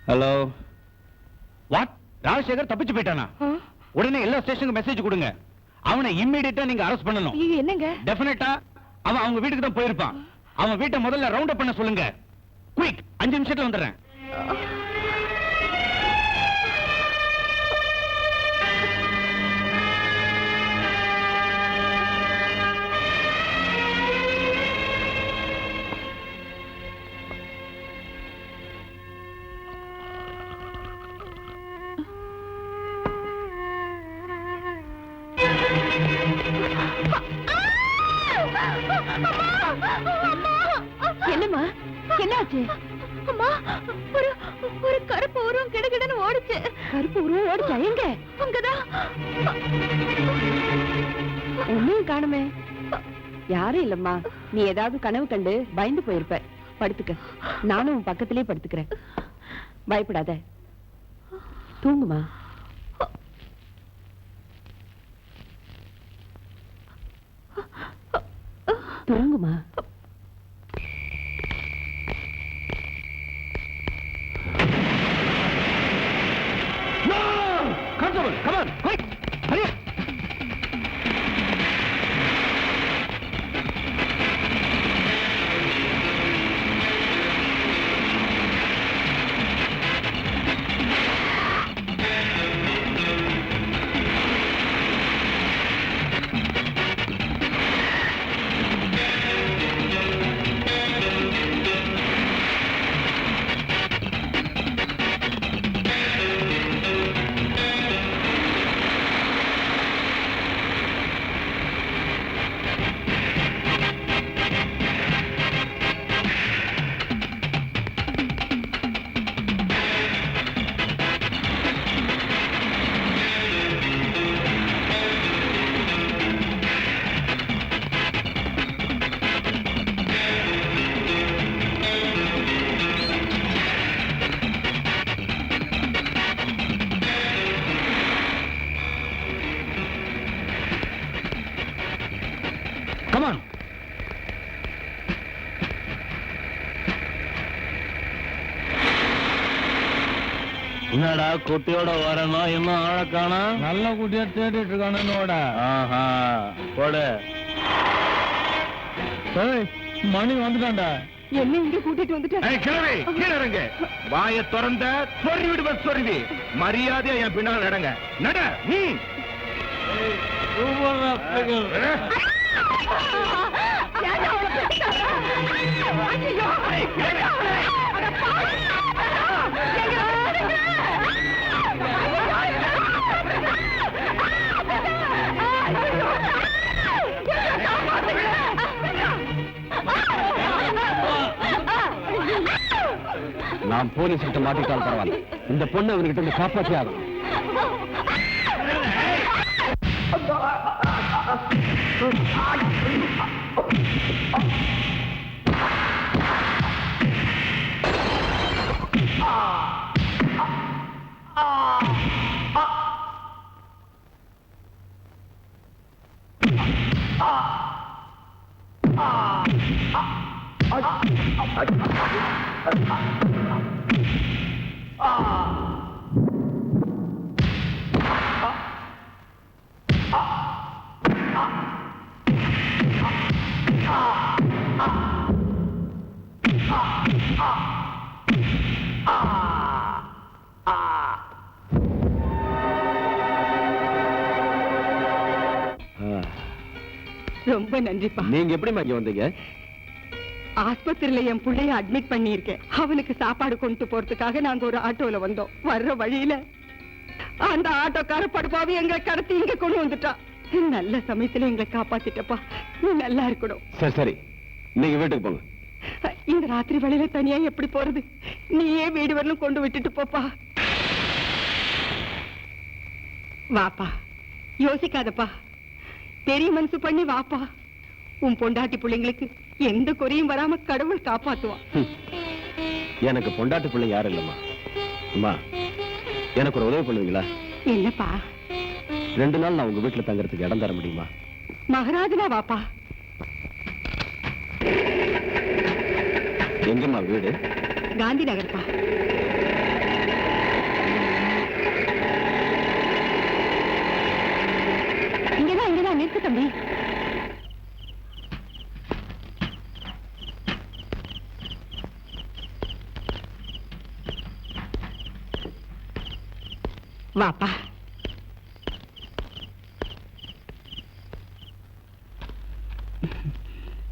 Hello. What? Rajasekar தப்பிச்சு போயிட்டானா? உடனே எல்லா ஸ்டேஷனுக்கு மெசேஜ் கொடுங்க. அவனை இம்மிடியேட்டா நீங்க அரெஸ்ட் பண்ணணும். என்னங்க? டெஃபினட்டா அவன் அவங்க வீட்டுக்கு தான் போயிருப்பான். அவன் வீட்டை முதல்ல ரவுண்ட் அப் பண்ண சொல்லுங்க. குயிக், 5 நிமிஷத்துல வந்துடுறேன். என்னம்மா, என்னாச்சு? அம்மா, ஒரு கருப்பு உருவம் கிடகிடன்னு ஓடுச்சு. கருப்பு உருவம் ஓடுச்சா? எங்க? அங்கதான். ஒன்னும் காணுமே. யாரும் இல்லம்மா, நீ ஏதாவது கனவு கண்டு பயந்து போயிருப்ப. படுத்துக்க, நானும் உன் பக்கத்திலே படுத்துக்கிறேன். பயப்படாத, தூங்குமா. தூங்குமா. Constable, come on, quick, hurry up. Come on. என்னடா குட்டியோட வரணும், இன்னும் ஆழக்கானா? நல்ல குட்டியா தேடிட்டு இருக்கானோட. ஆஹா, போடு. மணி வந்துட்டான்டா. என்ன இங்க கூட்டிட்டு வந்துட்ட? ஏய், கிழவி, கீழே இறங்க. வாயை திறந்த சொறி விடுவ சொருவி. மரியாதையா என் பின்னால் நடங்க. நட. நான் போலீஸ் கிட்ட மாட்டிட்டால் பரவாயில்ல, இந்த பொண்ணு அவர்கிட்ட இருந்து காப்பாற்றி ஆகும். ரொம்ப நன்றிப்பா. நீங்க எப்படிமா இங்க வந்தீங்க? ஆஸ்பத்திரியில என் பிள்ளைய அட்மிட் பண்ணியிருக்கேன். அவனுக்கு சாப்பாடு கொண்டு போறதுக்காக நாங்க ஒரு ஆட்டோல வந்தோம். வர்ற வழியில அந்த ஆட்டோக்கார படுப்பாவி எங்களை கடத்தி இங்க கொண்டு வந்துட்டான். நல்ல சமயத்துல எங்களை காப்பாத்திட்டப்பா. நீ நல்லா இருக்கணும். சரி சரி, நீங்க வீட்டுக்கு போங்க. இந்த ராத்திரி வேளையில தனியா எப்படி போறது? நீயே வீடு வரலும் கொண்டு விட்டுட்டு போப்பா. வாப்பா, யோசிக்காதப்பா, பெரிய மனசு பண்ணி வாப்பா. உன் பொண்டாட்டி பிள்ளைங்களுக்கு எந்த குறையும் வராம கடவுள் காப்பாத்துவான். எனக்கு பொண்டாட்டு பிள்ளை யாரும் இல்லம்மா. அம்மா, எனக்கு ஒரு உதவி பண்ணுவீங்களா? என்னப்பா? 2 நாள் நான் உங்க வீட்டுல தங்கறதுக்கு இடம் தர முடியுமா? மகாராஜனா வாப்பா. எங்கம்மா வீடு? காந்தி நகர்ப்பா. இங்கதான் நிறுத்து தம்பி. வாப்பா.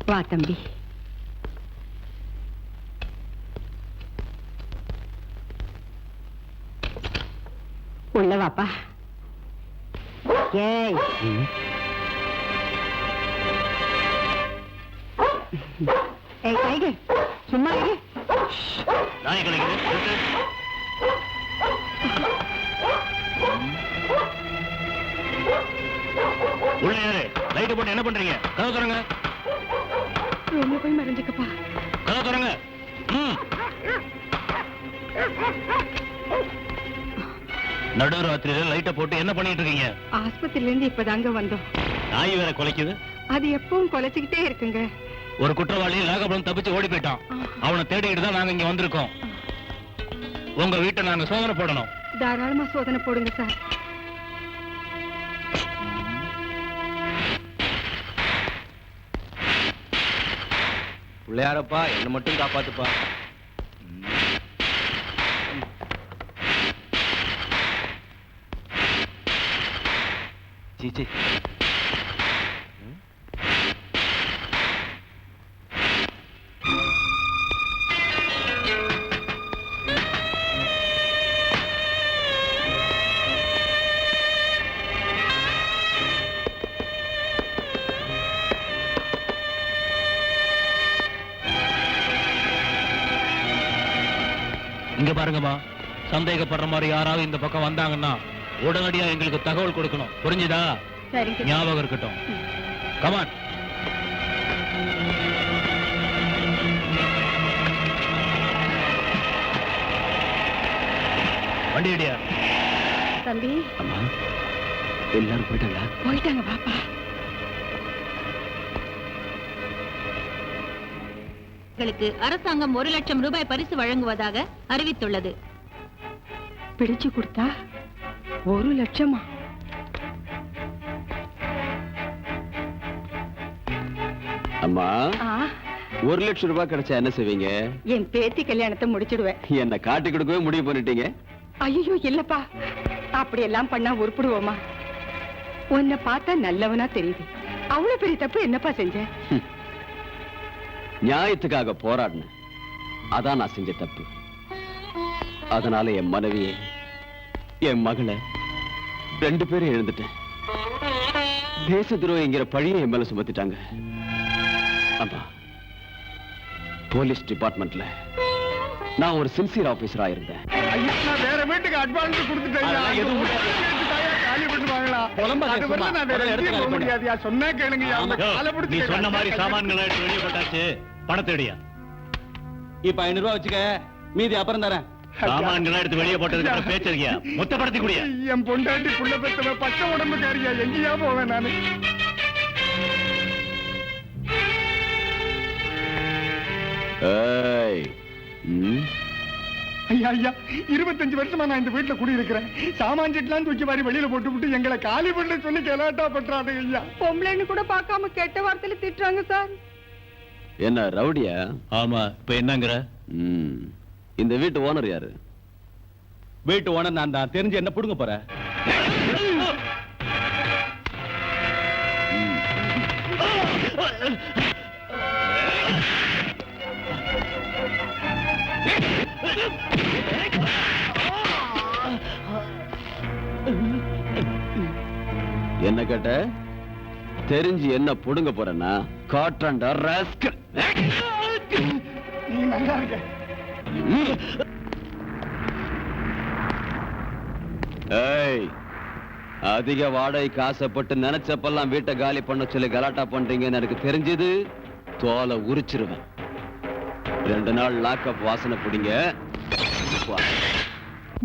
வா தம்பி. உள்ள வாப்பா. ஏய், ஏய் டைகர், சும்மா இரு. நாய் கிடைக்குது. உள்ள யாரு? லைட் போட்டு என்ன பண்றீங்க? கதவு திறங்க. ரொம்ப போய் மறைஞ்சுக்கப்பா. கதவு திறங்க. நடுராத்திரியில லைட்ட போட்டு என்ன பண்ணிட்டு இருக்கீங்க? ஆஸ்பத்திரியில இருந்து இப்பதாங்க வந்தோம். நாய் வேற குலைக்குது. அது எப்பவும் குலைச்சுக்கிட்டே இருக்குங்க. ஒரு குற்றவாளி நாகபுரம் தப்பிச்சு ஓடி போயிட்டான். அவனை தேடிக்கிட்டு தான் நாங்க இங்க வந்திருக்கோம். உங்க வீட்டை நாங்க சோதனை போடணும். தாராளமா சோதனை போடுங்க சார். பிள்ளையாரப்பா, என்ன மட்டும் காப்பாத்துப்பா. சீச்சி, இங்க பாருங்கம்மா, சந்தேகப்படுற மாதிரி யாராவது இந்த பக்கம் வந்தாங்கன்னா உடனடியா எங்களுக்கு தகவல் கொடுக்கணும். புரிஞ்சுதா? சரிங்க. ஞாபகம் இருக்கட்டும். கமான். வண்டி அடியா. தம்பி. அம்மா, எல்லாரும் போயிட்டாங்களா? போயிட்டாங்க பாப்பா. அரசாங்கம் 1 லட்சம் ரூபாய் பரிசு வழங்குவதாக அறிவித்துள்ளது. பிடிச்சு கொடுத்தா 1 லட்சமா? அம்மா, 1,00,000 ரூபாய் கிடைச்சா என்ன செய்வீங்க? என் பேத்தி கல்யாணத்தை முடிச்சிடுவேன். என்ன காட்டி கொடுக்கவே முடிவு பண்ணிட்டீங்க? ஐயோ இல்லப்பா, அப்படி எல்லாம் பண்ணா உருப்பிடுவோமா? உன்னை பார்த்தா நல்லவனா தெரியுது. அவ்வளவு பெரிய தப்பு என்னப்பா செஞ்ச? நியாயத்துக்காக போராடினேன், அதான் நான் செஞ்ச தப்பு. அதனால என் மனைவியை, என் மகளை 2 பேரும் எழுந்துட்டேன். தேச துரோகிங்கிற பழியை என் மேல சுமத்திட்டாங்க. ஆமா, போலீஸ் டிபார்ட்மெண்ட்ல நான் ஒரு சின்சியர் ஆபீசரா இருந்தேன். ஐயா, நான் வேற வீட்டுக்கு அட்வான்ஸ் கொடுத்துட்டேன். அதெல்லாம் எதுவும் காலி பண்ணுவாங்களா? புலம்பாத அது சும்மா. வந்து நான் வேற முதல்ல எங்கேயும் இடத்துக்கு போக அனுப்புங்க. முடியாதுயா. சொன்னா கேளுங்கய்யா. அந்த ஆமா. காலை நீ பிடிச்சு சொன்ன மாதிரி சாமான்களை எடுத்து வெளியே போட்டாச்சு. பணத்தை எடுயா. இப்ப 500 ரூபாய் வச்சுக்க, மீதி அப்புறம் தரேன். சாமான்களை எடுத்து வெளியே போட்டதுக்கு அப்புறம் பேச்சிருக்கியா? மொத்தப்படுத்தி குடியா. என் பொண்டாட்டி புள்ள பெத்தவ பச்சை உடம்புக்காரியா. எங்கேயா போவேன் நானு? ஏய், ம், ஐயா ஐயா, 25 வருஷமா நான் இந்த வீட்டுல குடியிருக்கிறேன். சாமான் செட்லாம் தூக்கி வாரி வெளியில போட்டு விட்டு எங்களை காலி பண்ண சொல்லி கலாட்டா பண்றாங்க ஐயா. பொம்பளைன்னு கூட பார்க்காம கெட்ட வார்த்தையில திட்டுறாங்க சார். என்ன ரவுடியா? ஆமா, இப்ப என்னங்கிற? ம், இந்த வீட்டு ஓனர் யாரு? வீட்டு ஓனர் நான் தான். தெரிஞ்சு என்ன புடுங்க போற? என்ன கேட்ட? தெரிஞ்சு என்ன புடுங்க போறேன்னா காட்ரண்டா ராஸ்கல். நீ நல்லா இருக்க. ஏய், அதிக வாடகைக்கு ஆசைப்பட்டு நினைச்சப்பெல்லாம் வீட்டை காலி பண்ண சொல்லி கலாட்டா பண்றீங்கன்னு எனக்கு தெரிஞ்சது, தோலை உரிச்சிருவேன். 2 நாள் லாக்அப் வாசனை பிடிங்க.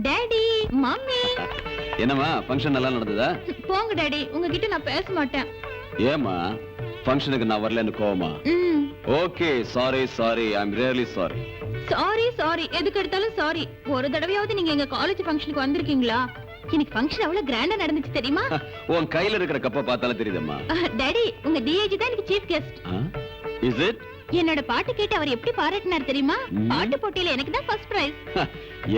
Daddy, mummy. என்னம்மா, ஃபங்க்ஷன் நல்லா நடந்ததா? போங்க டாடி, உங்ககிட்ட நான் பேச மாட்டேன். ஏமா, ஃபங்க்ஷனுக்கு நான் வரலன்னு கோவமா? Okay, sorry sorry, I am really sorry. Sorry sorry, எதுக்கு எடுத்தாலும் சாரி. ஒரு தடவையாவது நீங்க எங்க காலேஜ் ஃபங்க்ஷனுக்கு வந்திருக்கீங்களா? இன்னைக்கு ஃபங்க்ஷன் அவ்வளவு கிராண்டா நடந்துச்சு தெரியுமா? உன் கையில இருக்கிற கப்ப பார்த்தாலே தெரியுதம்மா. டாடி, உங்க டிஏஜி தான் எனக்கு சீஃப் கெஸ்ட். Is it? என்னோட பாட்டு கேட்டு அவர் எப்படி பாராட்டினார் தெரியுமா? பாட்டு போட்டியில எனக்கு தான் ஃபர்ஸ்ட் பிரைஸ்.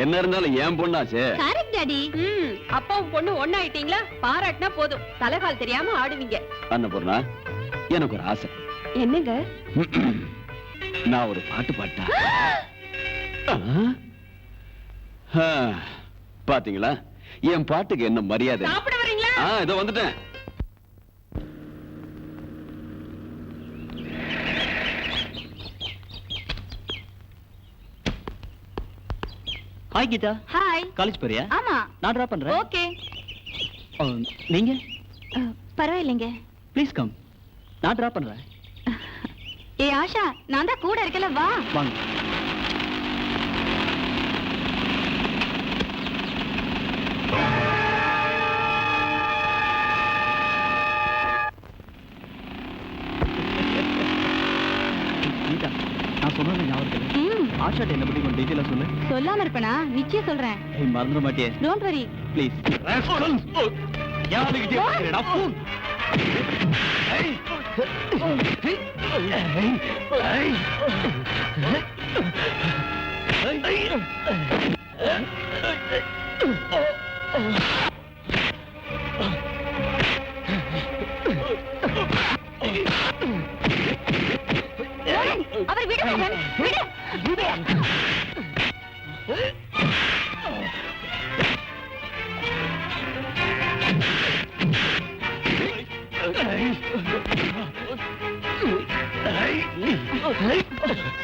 என்ன இருந்தாலும் ஏன் பொண்ணாச்சே. Correct daddy. அப்பாவும் பொண்ணு ஒண்ணாயிட்டீங்களா? பாராட்டினா போதும், தலைகால் தெரியாம ஆடுவீங்க. அன்னபூர்ணா, எனக்கு ஒரு ஆசை. என்னங்க? நான் ஒரு பாட்டு பாட்டா? பாத்தீங்களா, என் பாட்டுக்கு என்ன மரியாதை. சாப்பிட வரீங்களா? இதோ வந்துட்டேன். ஹாய் கீதா. ஹாய். காலேஜ் போறியா? ஆமா. நான் டிராப் பண்றேன். ஓகே. நீங்க பரவாயில்லைங்க. Please come. நான் டிராப் பண்றேன். ஏ ஆஷா, நான் தான் கூட இருக்கல, வா. வாங்க. கீதா, நான் சொன்னது ஞாபகம் இருக்கு. ஆஷாட்ட என்ன பத்தி கொஞ்சம் டீடைலா சொல்லு. சொல்லாம இருப்பனா? நிச்சயம் சொல்றேன். ஏய், மறந்துட மாட்டியே? Don't worry. ப்ளீஸ். யாருக்கிட்டே பேசுறடா? ஃபூல். அவர் விடு மகன், விடு.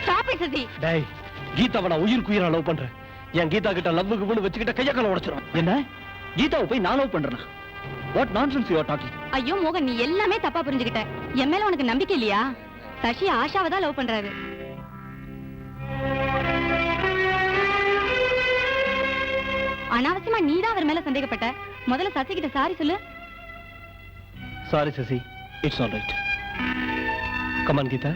Stop it, Sasi. டேய், கீதாவை நான் உயிருக்கு உயிரா லவ் பண்றேன். என் கீதா கிட்ட லவ்வுக்கு பண்ணு வச்சுக்கிட்ட கைய கால உடைச்சிரும். என்ன? கீதாவை போய் நான் love பண்றேனா? What nonsense you are talking? ஐயோ மோகன், நீ எல்லாமே தப்பா புரிஞ்சுக்கிட்ட. என் மேல உனக்கு நம்பிக்கை இல்லையா? சசி ஆஷாவை தான் லவ் பண்றாரு. அனாவசியமா நீ தான் அவர் மேல சந்தேகப்பட்ட. முதல்ல சசி கிட்ட சாரி சொல்லு. Sorry Sasi, it's all right. Come on Geetha.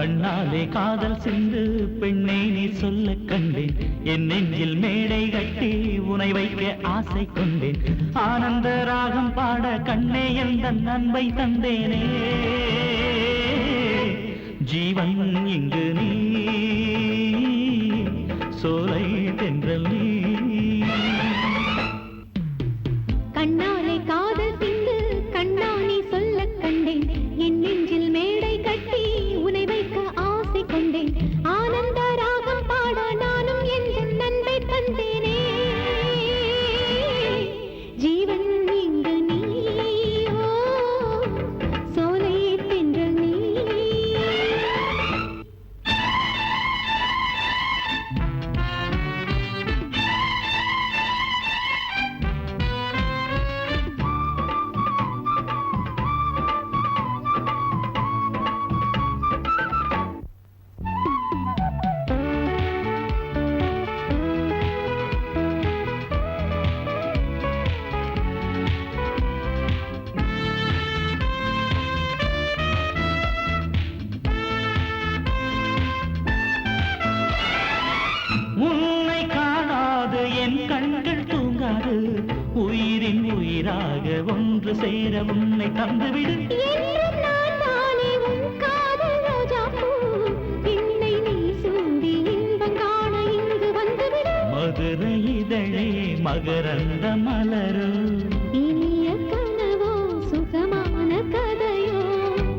கண்ணாலே காதல் சிந்து பெண்ணே நீ சொல்ல கண்டேன் என் நெஞ்சில் மேடை கட்டி உனை வைக்க ஆசை கொண்டேன் ஆனந்த ராகம் பாட கண்ணே எந்த அன்பை தந்தேனே ஜீவன் இங்கு நீ சோலை தென்றல் நீ கண்ணாலே காதல் சிந்து கண்ணா நீ சொல்ல கண்டேன் என் நெஞ்சில் மேடை கட்டி உனை வைக்க ஆசை கொண்டேன் ஆனந்த ராகம் பாட நானும் என் நண்பை தந்தேனே ஜீவன் இங்கு நீ ஓ சோலை தென்றல் நீ உன்னை காணாது என் கண்கள் தூங்காது உயிரின் உயிராக ஒன்று சேர உன்னை தந்துவிடு என்றும் நான் தானே உன் காதல் ரோஜாப்பூ என்னை நீ சூடி இன்பம் காண இங்கு வந்துவிடு மதுரை இதழே மகரந்த மலரோ இனிய கனவோ சுகமான கதையோ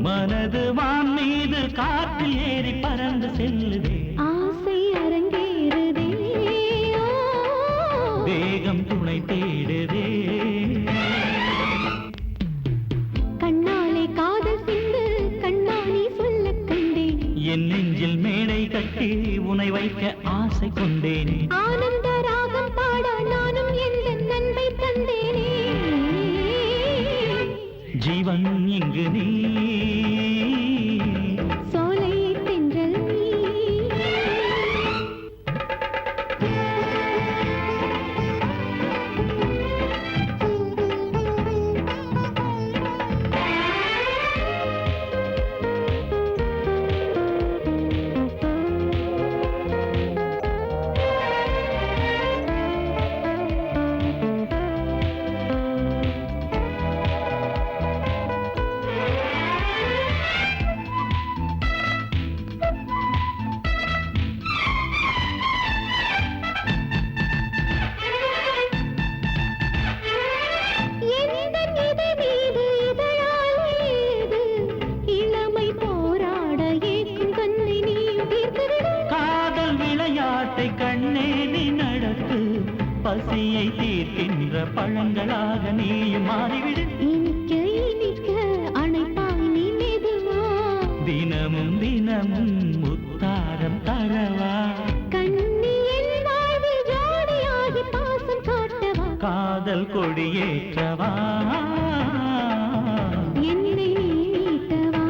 மனது வான் மீது காற்றில் ஏறி பறந்து செல்லுதே ஆசை அரங்கேறுதே ஓ. வேகம் துணை தேடுதே கண்ணாலே காதல் சிந்து கண்ணா நீ சொல்ல கண்டேன் என் நெஞ்சில் மேடை கட்டி உனை வைக்க ஆசை கொண்டேன் ஆனந்த ராகம் பாட நானும் எந்த நண்பை தந்தேனே ஜீவன் இங்கு நீ சோலை தென்றல் நீ எந்தன் இதழ் மீது இதழால் எழுது இளமை போராட ஏக்கும் கண்ணை நீயும் தீர்த்துவிடு காதல் விளையாட்டை கண்ணே நீ நடத்து பசியை தீர்க்கின்ற பழங்களாக நீயும் மாறிவிடு இனிக்க இனிக்க அணைப்பாய் நீ மெதுவா தினமும் தினமும் முத்தாரம் தரவா கண்ணி என் வாழ்வில் ஜோடியாகி பாசம் காட்டவா காதல் கொடியேற்றவா என்னை நீ மீட்டவா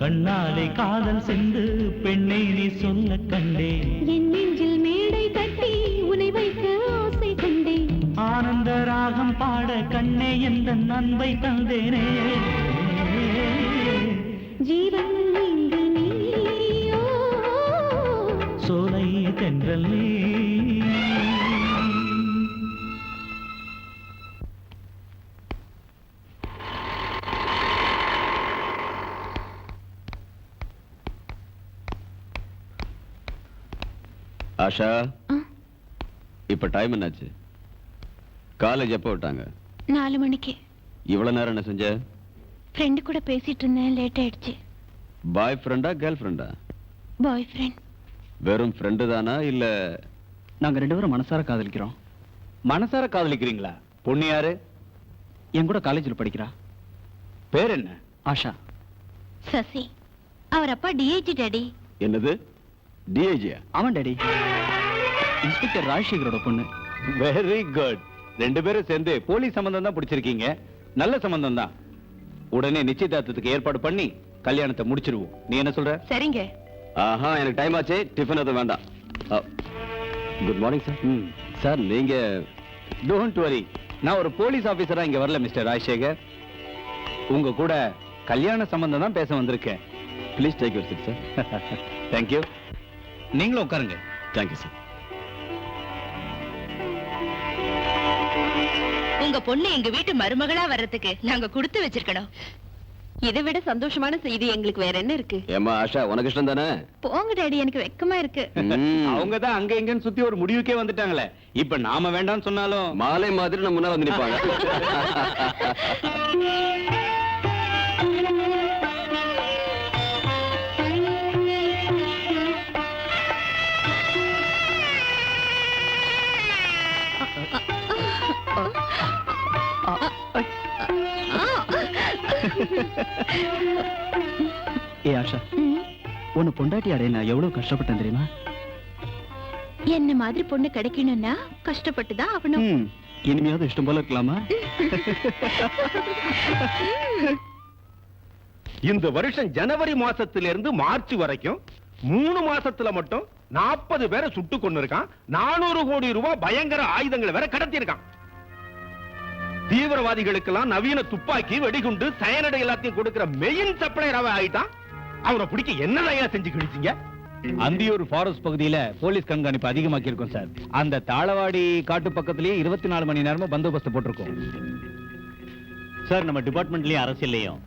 கண்ணாலே காதல் சென்று பெண்ணை நீ சொல்ல கண்டேன் என் நெஞ்சில் மேடை கட்டி உனை வைக்க ஆசை கொண்டேன் ஆனந்த ராகம் பாட கண்ணே எந்த அன்பை தந்தேனே ஜீவன் இங்கு நீ ஓ. சோலை தென்றல் நீ ஆஷா ஆ, இப்ப டைம் என்னாச்சு காலேஜ் எப்போ விட்டாங்க 4 மணிக்கு இவ்வளவு நேரம் என்ன செஞ்ச ஃப்ரெண்டு கூட பேசிட்டு இருந்தேன் லேட் ஆயிடுச்சு பாய் ஃப்ரெண்டா கேர்ள் ஃப்ரெண்டா பாய் ஃப்ரெண்ட் வெறும் ஃப்ரெண்டு தானா இல்ல நாங்க 2 பேரும் மனசார காதலிக்கிறோம். மனசார காதலிக்கிறீங்களா? பொண்ணு யாரு? என் கூட காலேஜில் படிக்கிறா. பேர் என்ன? ஆஷா. சசி அவர் அப்பா டிஐஜி டாடி என்னது டிஐஜியா? அவன் டாடி இன்ஸ்பெக்டர் ராஜசேகரோட பொண்ணு. Very good. 2 பேரும் சேர்ந்து போலீஸ் சம்பந்தம் தான் பிடிச்சிருக்கீங்க. நல்ல சம்பந்தம் தான். உடனே நிச்சயதார்த்தத்துக்கு ஏற்பாடு பண்ணி கல்யாணத்தை முடிச்சிருவோம். நீ என்ன சொல்ற? சரிங்க. ஆஹா, எனக்கு டைம் ஆச்சு. டிஃபன் எதுவும் வேண்டாம். Good morning sir. சார் நீங்க டோன்ட் வரி. நான் ஒரு போலீஸ் ஆபீசரா இங்க வரல மிஸ்டர் ராஜசேகர். உங்க கூட கல்யாண சம்பந்தம் தான் பேச வந்திருக்கேன். Please take your seat sir. Thank you. நீங்களும் உட்காருங்க. Thank you sir. உங்க பொண்ணு எங்க வீட்டு மருமகளா வர்றதுக்கு நாங்க கொடுத்து வச்சிருக்கணும். இதை விட சந்தோஷமான செய்தி எங்களுக்கு வேற என்ன இருக்கு? ஏமா ஆஷா, உனக்கு இஷ்டம் தானே? போங்க டாடி, எனக்கு வெக்கமா இருக்கு. அவங்க தான் அங்க இங்கன்னு சுத்தி ஒரு முடிவுக்கே வந்துட்டாங்களே. இப்ப நாம வேண்டாம்னு சொன்னாலும் மாலை மாதிரி நம்ம முன்னால வந்து நிப்பாங்க. ஏ ஆஷா, உன்னை பொண்டாட்டி அடைய நான் எவ்வளவு கஷ்டப்பட்டேன் தெரியுமா? என்ன மாதிரி பொண்ணு கிடைக்கணும்னா கஷ்டப்பட்டுதான் ஆகணும். இனிமையாவது இஷ்டம் போல இருக்கலாமா? இந்த வருஷம் ஜனவரி மாசத்திலிருந்து மார்ச் வரைக்கும் 3 மாசத்துல மட்டும் 40 பேரை சுட்டு கொண்டு இருக்கான். 400 கோடி ரூபாய் பயங்கர ஆயுதங்களை வேற கடத்தி இருக்கான். தீவிரவாதிகளுக்கெல்லாம் நவீன துப்பாக்கி, வெடிகுண்டு, சயனடை எல்லாத்தையும் கொடுக்கிற மெயின் சப்ளையராக ஆயிட்டான். அவனை பிடிக்க என்னதான் செஞ்சு கிழிச்சீங்க? அந்தியூர் ஃபாரஸ்ட் பகுதியில போலீஸ் கண்காணிப்பு அதிகமாக்கி இருக்கோம் சார். அந்த தாளவாடி காட்டு பக்கத்திலேயே 24 மணி நேரமும் பந்தோபஸ்து போட்டிருக்கோம் சார். நம்ம டிபார்ட்மெண்ட்லயும் அரசியல்லையும்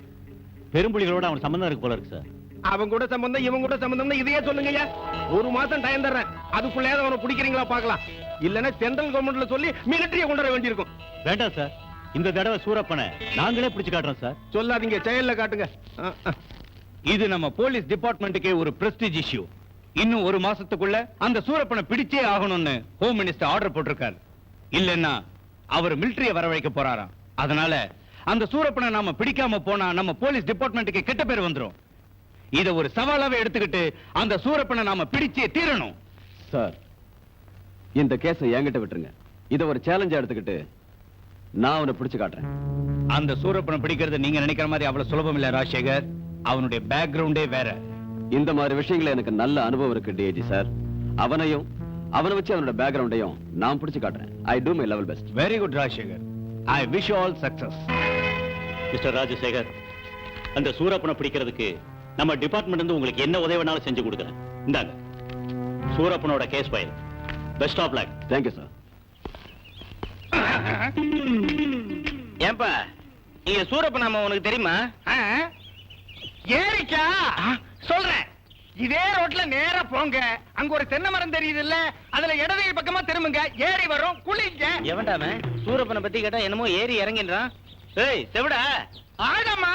பெரும்புலிகளோட அவன் சம்பந்தம் இருக்கு போல இருக்கு சார். அவன் கூட சம்பந்தம், இவன் கூட சம்பந்தம், இதையே சொல்லுங்க. 1 மாசம் டைம் தர்றேன், அதுக்குள்ளே அவனை பிடிக்கிறீங்களா பாக்கலாம். இல்லன்னா சென்ட்ரல் கவர்மெண்ட்ல சொல்லி மிலிட்டரிய கொண்டு வர வேண்டியிருக்கும். வேண்டாம் சார், இந்த தடவை சூரப்பனை நாங்களே பிடிச்சு காட்டுறோம் சார். சொல்லாதீங்க, செயல்ல காட்டுங்க. இது நம்ம போலீஸ் டிபார்ட்மெண்ட்டுக்கே ஒரு பிரஸ்டீஜ் இஷ்யூ. இன்னும் 1 மாசத்துக்குள்ள அந்த சூரப்பனை பிடிச்சே ஆகணும்னு ஹோம் மினிஸ்டர் ஆர்டர் போட்டிருக்காரு. இல்லன்னா அவர் மிலிட்டரிய வரவழைக்க போறாராம். அதனால அந்த சூரப்பனை நாம பிடிக்காம போனா நம்ம போலீஸ் டிபார்ட்மெண்ட்டுக்கு கெட்ட பேர் வந்துரும். இத ஒரு சவாலாவே எடுத்துக்கிட்டு அந்த சூரப்பனை நாம பிடிச்சே தீரணும். சார், இந்த கேஸை என்கிட்ட விட்டுருங்க. இத ஒரு சேலஞ்சா எடுத்துக்கிட்டு நான் அவனை பிடிச்சு காட்டுறேன். அந்த சூரப்பனை பிடிக்கிறது நீங்க நினைக்கிற மாதிரி அவ்வளவு சுலபம் இல்ல ராஜசேகர். அவனுடைய பேக்ரவுண்டே வேற. இந்த மாதிரி விஷயங்களை எனக்கு நல்ல அனுபவம் இருக்கு டிஐஜி சார். அவனை வச்சு அவனோட பேக்ரவுண்டையும் நான் பிடிச்சு காட்டுறேன். I do my level best. Very good Rajasekhar. I wish all success. Mister Rajasekhar, அந்த சூரப்பனை பிடிக்கிறதுக்கு நம்ம டிபார்ட்மெண்ட் இருந்து உங்களுக்கு என்ன உதவி வேணாலும் செஞ்சு கொடுக்குறேன். இந்தாங்க சூரப்பனோட case file. Best of luck. Thank you sir. ஏன்பா, இங்க சூரப்ப நாம உனக்கு தெரியுமா? ஏரிக்கா சொல்றேன். இதே ரோட்ல நேரா போங்க, அங்க ஒரு தென்னை மரம் தெரியுது இல்ல, அதுல இடது பக்கமா திரும்புங்க, ஏரி வரும், குளிங்க. எவன்டாம சூரப்பனை பத்தி கேட்டா என்னமோ ஏறி இறங்கின்றான். ஏய் செவிடா, ஆடமா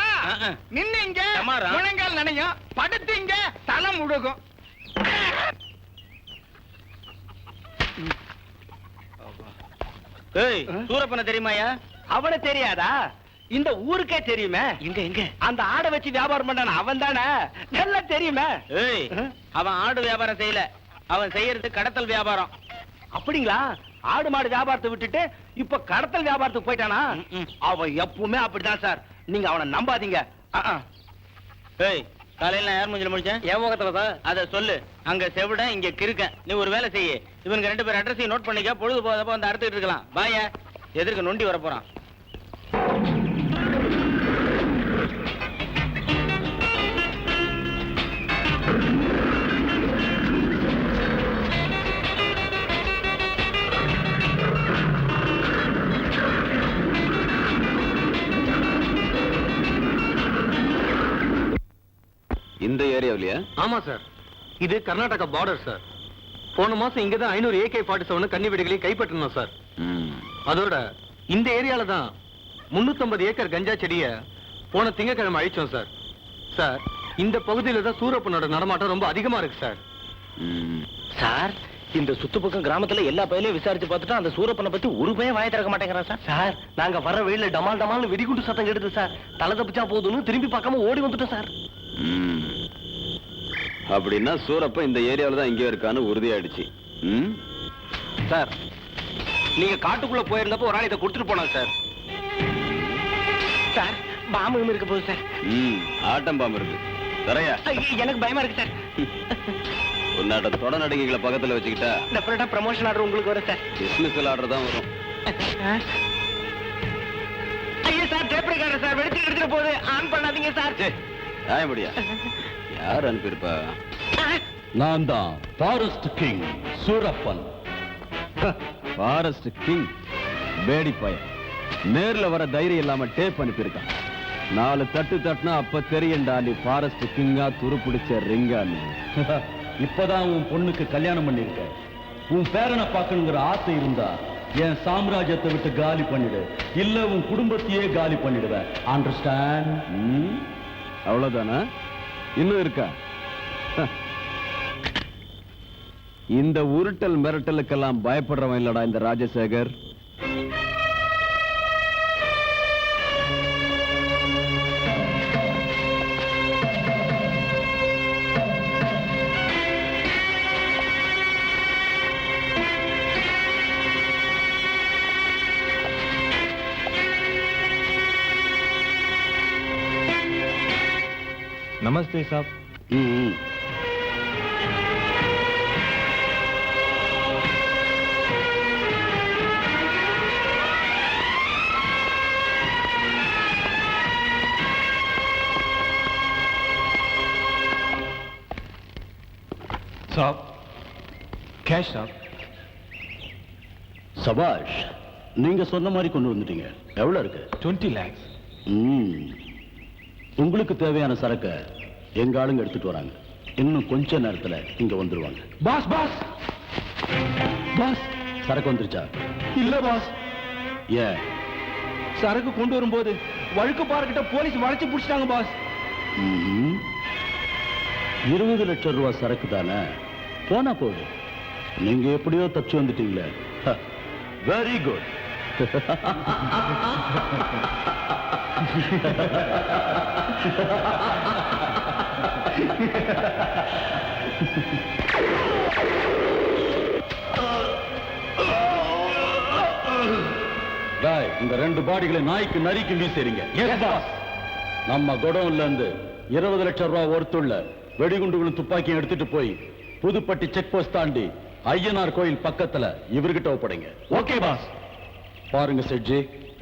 நின்னீங்க முழங்கால் நனையும், படுத்தீங்க தலை முழுகும். ஏய், சூரப்பனை தெரியுமாயா? அவனை தெரியாதா? இந்த ஊருக்கே தெரியுமே. எங்க அந்த ஆடை வச்சு வியாபாரம் பண்ணான அவன் தானே, நல்லா தெரியுமே. ஏய், அவன் ஆடு வியாபாரம் செய்யல, அவன் செய்யறது கடத்தல் வியாபாரம். அப்படிங்களா? ஆடு மாடு வியாபாரத்தை விட்டுட்டு இப்ப கடத்தல் வியாபாரத்துக்கு போயிட்டானா? அவன் எப்பவுமே அப்படிதான் சார், நீங்க அவனை நம்பாதீங்க. ஏய், காலையில யார் மூஞ்சில முடிச்சேன்? என் முகத்துல தான். அத சொல்லு. அங்க செவிட, இங்க கிறுக்கன். நீ ஒரு வேலை செய்ய, இவனுக்கு 2 பேர் அட்ரஸையும் நோட் பண்ணிக்க. பொழுது போதப்ப வந்து அறுத்துட்டு இருக்கலாம். வாய, எதிர்க்க நொண்டி வர போறான். இந்த ஏரியாவிலயா? ஆமா சார், இது கர்நாடகா பார்டர் சார். போன மாசம் இங்கதான் 500 AK-47 கன்னி வெடிகளையும் கைப்பற்றணும் சார். அதோட இந்த ஏரியால தான் 350 ஏக்கர் கஞ்சா செடிய போன திங்கட்கிழமை அழிச்சோம் சார். சார், இந்த பகுதியில தான் சூரப்பனோட நடமாட்டம் ரொம்ப அதிகமா இருக்கு சார். சார், இந்த சுத்துப்பக்கம் கிராமத்துல எல்லா பயிலையும் விசாரிச்சு பார்த்துட்டு அந்த சூரப்பனை பத்தி ஒரு பையன் வாய திறக்க மாட்டேங்கிறான் சார். சார், நாங்க வர வெயில டமால் டமால்னு வெடிகுண்டு சத்தம் கேடுது சார். தலை தப்பிச்சா போதும்னு திரும்பி பார்க்காம ஓடி வந்துட்டோம் சார். அப்படின்னா சூரப்ப இந்த ஏரியாவில தான் இங்கே இருக்கான்னு உறுதியாயிடுச்சு. சார், நீங்க காட்டுக்குள்ள போயிருந்தப்போ ஒரு ஆள் இதை கொடுத்துட்டு போனாங்க சார். சார், பாம்பு இருக்க போகுது சார். ஆட்டம் பாம்பு இருக்கு. தரையா, எனக்கு பயமா இருக்கு சார். உன்னாட்ட தொட நடிகைகளை பக்கத்துல வச்சுக்கிட்டா டெஃபினட்டா ப்ரமோஷன் ஆர்டர் உங்களுக்கு வரும் சார். டிஸ்மிஸல் ஆர்டர் தான் வரும். ஐயா சார், டேப் ரெக்கார்டர் சார், வெடிச்சு சீரியல் எடுத்துட்டு போகுது ஆன் பண்ணாதீங்க சார். ஆய முடியா யார் அனுப்பியிருப்பா? நான் தான் forest king Soorappan. Forest king பேடி பையன் நேர்ல வர தைரியம் இல்லாம டேப் அனுப்பியிருக்கான். 4 தட்டு தட்டுனா அப்ப தெரியண்டா நீ ஃபாரஸ்ட் கிங்கா துரு பிடிச்ச ரிங்கான்னு. இப்பதான் உன் பொண்ணுக்கு கல்யாணம் பண்ணிருக்க. உன் பேரனை பார்க்கணுங்கிற ஆசை இருந்தா என் சாம்ராஜ்யத்தை விட்டு காலி பண்ணிடு, இல்ல உன் குடும்பத்தையே காலி பண்ணிடுவேன். அண்டர்ஸ்டாண்ட்? அவ்வளவுதானா? இன்னும் இருக்கா? இந்த உருட்டல் மிரட்டலுக்கெல்லாம் பயப்படுறவன் இல்லடா இந்த ராஜசேகர். நமஸ்தே சாப். சாப் கேஷ் சாப். சபாஷ், நீங்க சொன்ன மாதிரி கொண்டு வந்துட்டீங்க. எவ்வளவு இருக்கு? 20 lakhs. உங்களுக்கு தேவையான சரக்க எங்க ஆளுங்க எடுத்துட்டு வராங்க. இன்னும் கொஞ்ச நேரத்துல இங்க வந்துருவாங்க. பாஸ் பாஸ் பாஸ், சரக்கு வந்துருச்சா? இல்ல பாஸ். ஏன்? சரக்கு கொண்டு வரும்போது வழுக்கு பாருக்கிட்ட போலீஸ் வளைச்சு புடிச்சிட்டாங்க பாஸ். 20 லட்சம் ரூபாய் சரக்கு தானே, போனா போகுது. நீங்க எப்படியோ தப்பிச்சு வந்துட்டீங்களே. Very good. இந்த 2 பாடிகளை நாய்க்கு நரிக்கு வீசுறீங்க. நம்ம குடோன்ல இருந்து 20 லட்சம் ரூபாய் ஒருத்துள்ள வெடிகுண்டுகளும் துப்பாக்கியும் எடுத்துட்டு போய் புதுப்பட்டி செக் போஸ்ட் தாண்டி ஐயனார் கோயில் பக்கத்துல இவர்கிட்ட ஒப்படைங்க. Okay pass. பாருங்க செட்ஜி,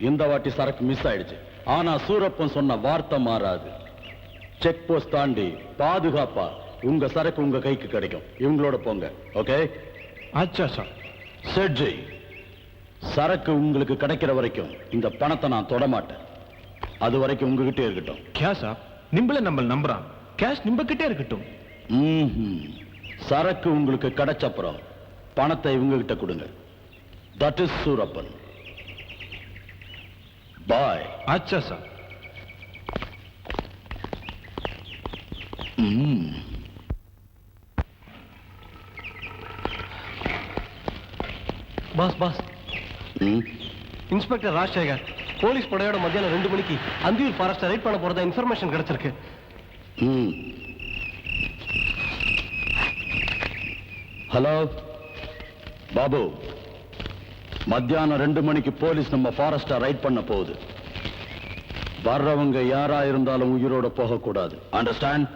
இந்த வாட்டி சரக்கு மிஸ் ஆயிடுச்சு. ஆனா சூரப்பன் சொன்ன வார்த்தை மாறாது. செக் போஸ்ட் தாண்டி பாதுகாப்பா உங்க சரக்கு உங்க கைக்கு கிடைக்கும். இவங்களோட போங்க. ஓகே? அச்சா சார். செட்ஜி, சரக்கு உங்களுக்கு கிடைக்கிற வரைக்கும் இந்த பணத்தை நான் தொட மாட்டேன். அது வரைக்கும் உங்ககிட்ட இருக்கட்டும். கே சாப், நிம்பள நம்ம நம்புறான். கேஷ் நிம்ப கிட்டே இருக்கட்டும். சரக்கு உங்களுக்கு கிடைச்சப்புறம் பணத்தை இவங்க கிட்ட கொடுங்க. That is Soorappan. பாய். அச்சா sir. Boss boss, inspector Rajasekhar police படையோட மத்தியானம் 2 மணிக்கு அந்தியூர் ஃபாரஸ்ட் ரைட் பண்ண போறதா இன்ஃபர்மேஷன் கிடைச்சிருக்கு. ஹலோ பாபு, மத்தியானம் 2 மணிக்கு போலீஸ் நம்ம ஃபாரஸ்ட ரைட் பண்ண போகுது. வர்றவங்க யாரா இருந்தாலும் உயிரோட போகக்கூடாது. அண்டர்ஸ்டாண்ட்?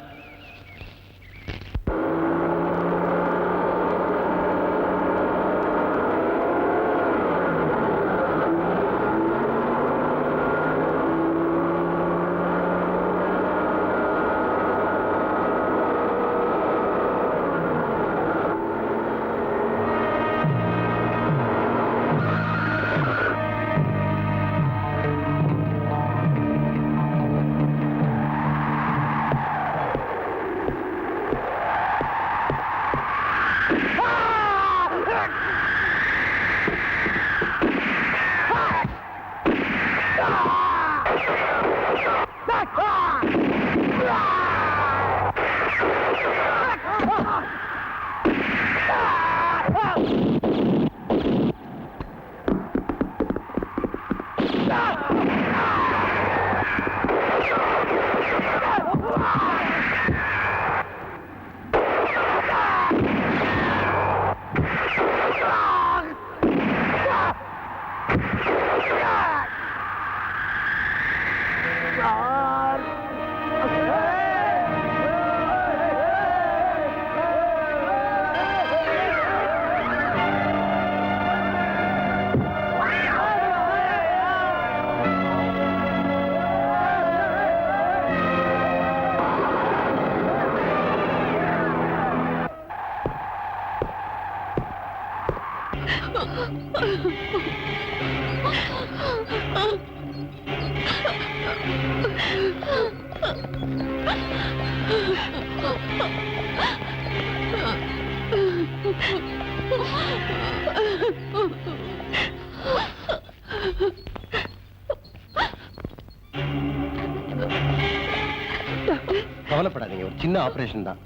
கவலைப்படாதீங்க, ஒரு சின்ன ஆபரேஷன் தான்.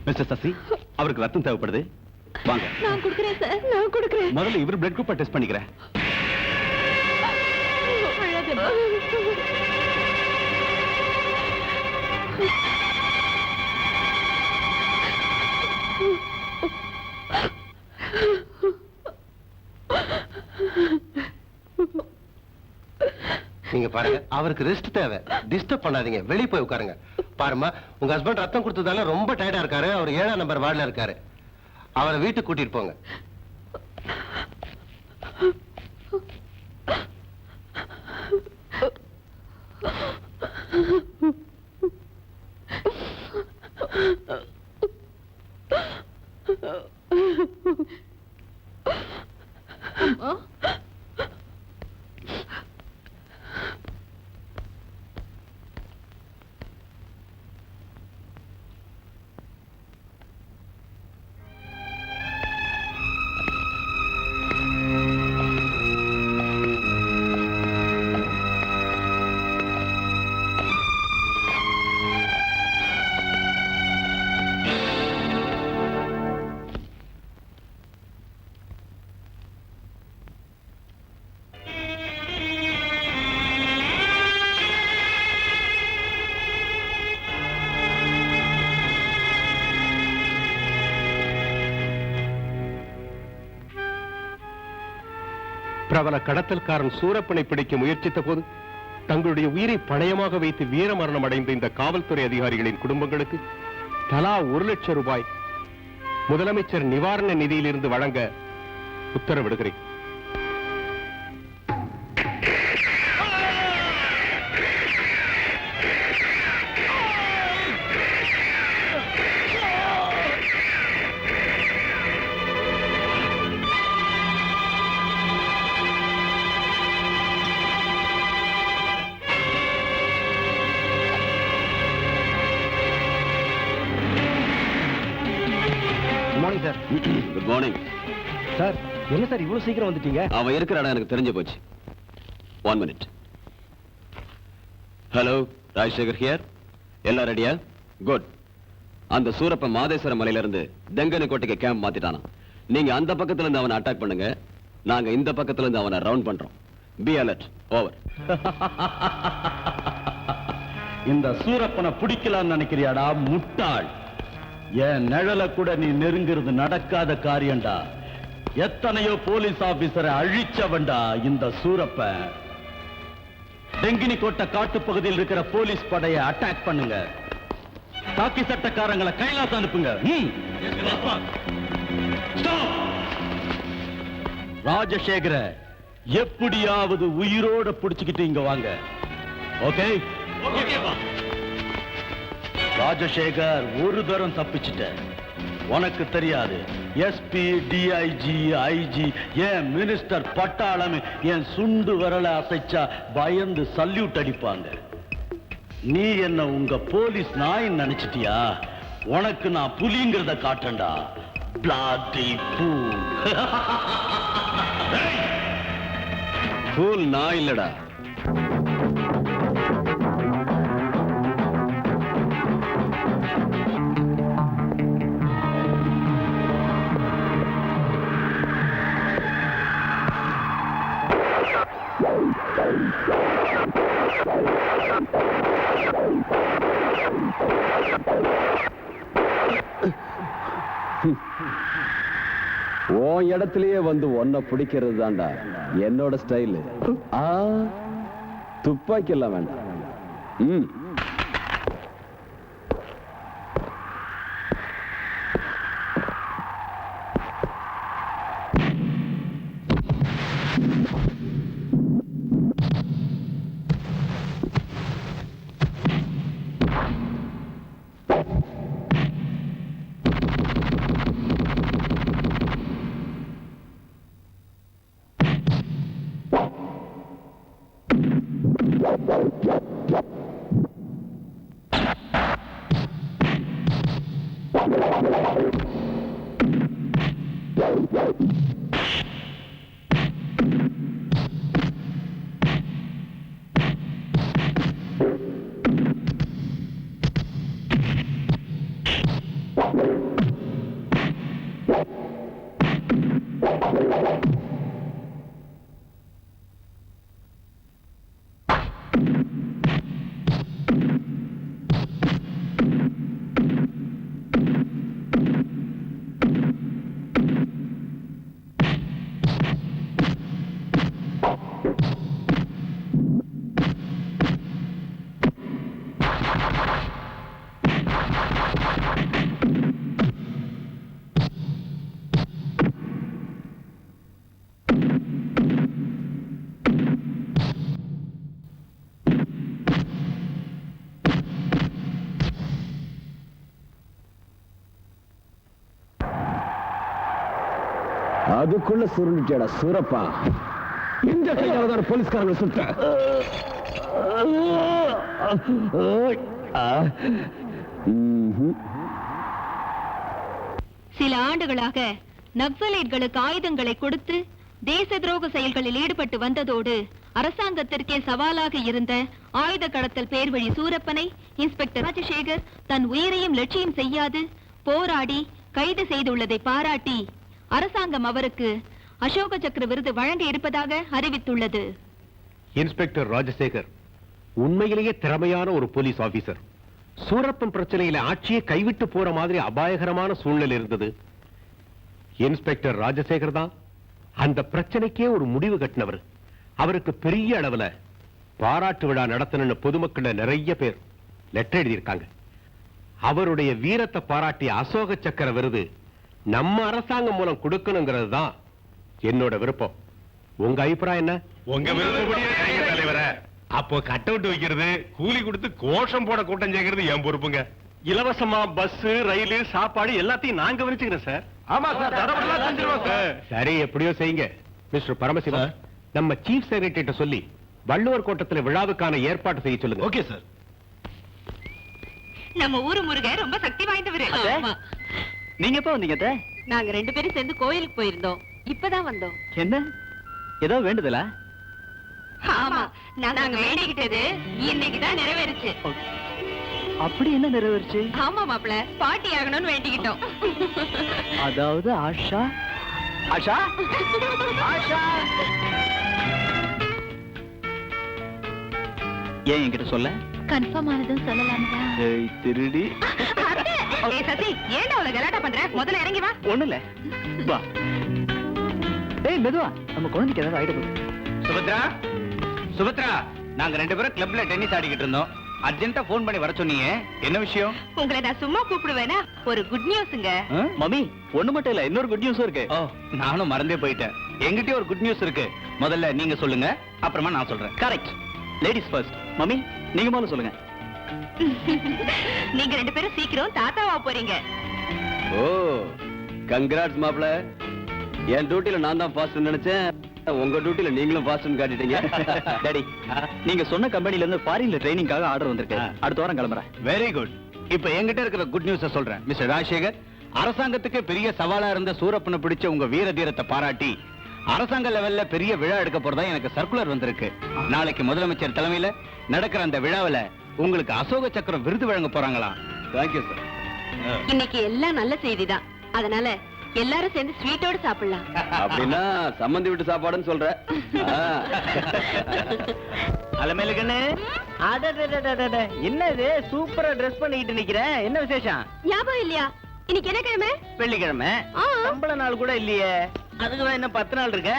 மிஸ்டர் சசி, அவருக்கு ரத்தம் தேவைப்படுது. வாங்க. நான் கொடுக்கிறேன் சார், நான் கொடுக்கிறேன். முதல்ல இவர் பிளட் குரூப்பை டெஸ்ட் பண்ணிக்கிறேன். நீங்க பாருங்க, அவருக்கு ரெஸ்ட் தேவை. டிஸ்டர்ப் பண்ணாதீங்க, வெளியே போய் உட்காருங்க. பாருமா, உங்க ஹஸ்பண்ட் ரத்தம் கொடுத்ததால ரொம்ப டயர்டா இருக்காரு. அவர் 7ஆம் நம்பர் வார்டுல இருக்காரு. அவரை வீட்டுக்கு கூட்டிட்டு போங்க. பிரபல கடத்தல்காரன் சூரப்பனை பிடிக்க முயற்சித்த போது தங்களுடைய உயிரை பணயமாக வைத்து வீரமரணம் அடைந்த இந்த காவல்துறை அதிகாரிகளின் குடும்பங்களுக்கு தலா 1 லட்சம் ரூபாய் முதலமைச்சர் நிவாரண நிதியிலிருந்து வழங்க உத்தரவிடுகிறேன். Good morning sir. என்ன சார் இவ்வளவு சீக்கிரம் வந்துட்டீங்க? அவன் இருக்கிற இடம் எனக்கு தெரிஞ்சு போச்சு. 1 மினிட். Hello, Rajasekar here. எல்லாம் ரெடியா? குட். அந்த சூரப்ப மாதேஸ்வர மலையில இருந்து தெங்கனு கோட்டைக்கு கேம்ப் மாத்திட்டானா. நீங்க அந்த பக்கத்துல இருந்து அவனை அட்டாக் பண்ணுங்க, நாங்க இந்த பக்கத்துல இருந்து அவனை ரவுண்ட் பண்றோம். Be alert. ஓவர். இந்த சூரப்பனை பிடிக்கலாம்னு நினைக்கிறியாடா முட்டாள்? என் நிழல கூட நீ நெருங்கிறது நடக்காத காரியம்டா. எத்தனையோ போலீஸ் ஆபீசரை அழிச்சவன்டா இந்த சூரப்பன். டெங்கினி கோட்டை காட்டு பகுதியில் இருக்கிற போலீஸ் படையை அட்டாக் பண்ணுங்க. காக்கி சட்டக்காரங்களை கைலாசம் அனுப்புங்க. ராஜசேகர எப்படியாவது உயிரோட பிடிச்சுக்கிட்டு இங்க வாங்க. ஓகே? ராஜசேகர், ஒரு தரம் தப்பிச்சிட்ட. உனக்கு தெரியாது, எஸ்பி, டிஐஜி, ஐஜி, என் மினிஸ்டர் பட்டாளம் என் சுண்டு வரல அசைச்சா பயந்து சல்யூட் அடிப்பாங்க. நீ என்ன உங்க போலீஸ் நாய் நினைச்சிட்டியா? உனக்கு நான் புலிங்கிறத காட்டண்டா. பிளாட்டி ஃபூல். ஃபூல் நான் இல்லடா. உன் இடத்திலேயே வந்து ஒன்ன பிடிக்கிறது தான்டா என்னோட ஸ்டைல். துப்பாக்கி எல்லாம் வேண்டாம். அதுக்குள்ள சுருண்டுட்டேடா சூரப்பா. இந்த கையால தான் போலீஸ்காரங்க சுட்ட. சில ஆண்டுகளாக நக்சலைட்களுக்கு ஆயுதங்களை கொடுத்து தேச துரோக செயல்களில் ஈடுபட்டு வந்ததோடு அரசாங்கத்திற்கே சவாலாக இருந்த ஆயுத கடத்தல் பேர்வழி சூரப்பனை இன்ஸ்பெக்டர் ராஜசேகர் தன் உயிரையும் லட்சியம் செய்யாது போராடி கைது செய்துள்ளதை பாராட்டி அரசாங்கம் அவருக்கு அசோக சக்கர விருது வழங்க இருப்பதாக அறிவித்துள்ளது. இன்ஸ்பெக்டர் ராஜசேகர் உண்மையிலேயே திறமையான ஒரு போலீஸ் ஆபீசர். சூரப்பன் பிரச்சனையில ஆட்சியை கைவிட்டு போற மாதிரி அபாயகரமான சூழ்நிலை இருந்தது. இன்ஸ்பெக்டர் ராஜசேகர் தான் அந்த பிரச்சனைக்கே ஒரு முடிவு கட்டினவர். அவருக்கு பெரிய அளவுல பாராட்டு விழா நடத்தணும்னு பொதுமக்கள் நிறைய பேர் லெட்டர் எழுதியிருக்காங்க. அவருடைய வீரத்தை பாராட்டிய அசோக சக்கர விருது நம்ம அரசாங்கம் மூலம் கொடுக்கணுங்கிறது தான் என்னோட விருப்பம். உங்க அபிப்பிராயம் என்ன? உங்க விருப்பப்படியே தலைவர. அப்போ கட் அவுட் வைக்கிறது, கூலி கொடுத்து கோஷம் போட கூட்டம் சேர்க்கிறது என் பொறுப்புங்க. இலவசமா பஸ், ரயில், சாப்பாடு எல்லாத்தையும் நான் கவனிச்சுக்கிறேன் சார். ஆமா சார், தடபடலாம் செஞ்சிருவோம் சார். சரி, எப்படியோ செய்யுங்க. மிஸ்டர் பரமசிவம், நம்ம சீஃப் செக்ரட்டரிட்ட சொல்லி வள்ளுவர் கோட்டத்தில் விழாவுக்கான ஏற்பாடு செய்ய சொல்லுங்க. Okay sir. நம்ம ஊரு முருகன் ரொம்ப சக்தி வாய்ந்தவரு. நீங்க எப்ப வந்தீங்க? நாங்க 2 பேரும் சேர்ந்து கோயிலுக்கு போயிருந்தோம். இப்பதான் வந்தோம். என்ன ஏதோ வேண்டுதலா? ஆமா, நாங்க வேண்டிக்கிட்டது இன்னைக்குதான் நிறைவேறுச்சு. அப்படி என்ன நிறைவேறுச்சு? ஆமா மாப்பிள, பாட்டி ஆகணும்னு வேண்டிக்கிட்டோம். அதாவது ஆஷா ஆஷா ஆஷா ஏன் என்கிட்ட சொல்ல? கன்ஃபார்ம் ஆனதும் சொல்லலாம்டா. ஏய் திருடி. ஏய் சசி, ஏன்டா அவளை கலாட்டா பண்ற? முதல்ல இறங்கி வா. ஒண்ணு இல்ல, வா. ஏய் மெதுவா, நம்ம குழந்தைக்கு ஏதாவது ஆயிட போகுது. சுபத்ரா, சுபத்ரா, நாங்க 2 பேரும் கிளப்ல டென்னிஸ் ஆடிக்கிட்டு இருந்தோம். அர்ஜென்ட்டா போன் பண்ணி வர சொன்னீங்க. என்ன விஷயம்? உங்களை நான் சும்மா கூப்பிடுவேனா? ஒரு குட் நியூஸ்ங்க. மம்மி, ஒண்ணு மட்டும் இல்ல, இன்னொரு குட் நியூஸும் இருக்கு. நானும் மறந்தே போயிட்டேன். என்கிட்டயே ஒரு குட் நியூஸ் இருக்கு. முதல்ல நீங்க சொல்லுங்க, அப்புறமா நான் சொல்றேன். Correct, ladies first. மம்மி, நீங்க முதல்ல சொல்லுங்க. நீங்க 2 பேரும் சீக்கிரம் தாத்தாவா போறீங்க. ஓ, கங்க்ராட்ஸ் மாப்ள. என் டியூட்டில நான் தான் ஃபாஸ்ட் நினைச்சேன், உங்க டியூட்டில நீங்களும் ஃபாஸ்ட் காட்டிட்டீங்க. டாடி, நீங்க சொன்ன கம்பெனில இருந்து ஃபாரின்ல ட்ரைனிங்காக ஆர்டர் வந்திருக்கு. அடுத்த வாரம் கிளம்புறேன். Very good. இப்ப என்கிட்ட இருக்கிற குட் நியூஸ் சொல்றேன். மிஸ்டர் ராஜசேகர், அரசாங்கத்துக்கு பெரிய சவாலா இருந்த சூரப்பனை பிடிச்ச உங்க வீர தீரத்தை பாராட்டி அரசாங்க லெவல்ல பெரிய விழா எடுக்க போறதா எனக்கு சர்க்குலர் வந்திருக்கு. நாளைக்கு முதலமைச்சர் தலைமையில நடக்கிற அந்த விழாவில உங்களுக்கு அசோக சக்கரம் விருது வழங்க போறாங்களாம். Thank you sir. இன்னைக்கு எல்லாம் நல்ல செய்திதான். அதனால எல்லாரும் சேர்ந்து ஸ்வீட்டோட சாப்பிடலாம். அப்படின்னா சம்மந்தி விட்டு சாப்பாடுன்னு சொல்ற. அலமேலு கண்ணு, என்னது சூப்பரா ட்ரெஸ் பண்ணிக்கிட்டு நிக்கிற? என்ன விசேஷம்? ஞாபகம் இல்லையா? இன்னைக்கு என்ன கிழமை? வெள்ளிக்கிழமை. சம்பள நாள் கூட இல்லையே, அதுக்குதான் என்ன 10 நாள் இருக்க?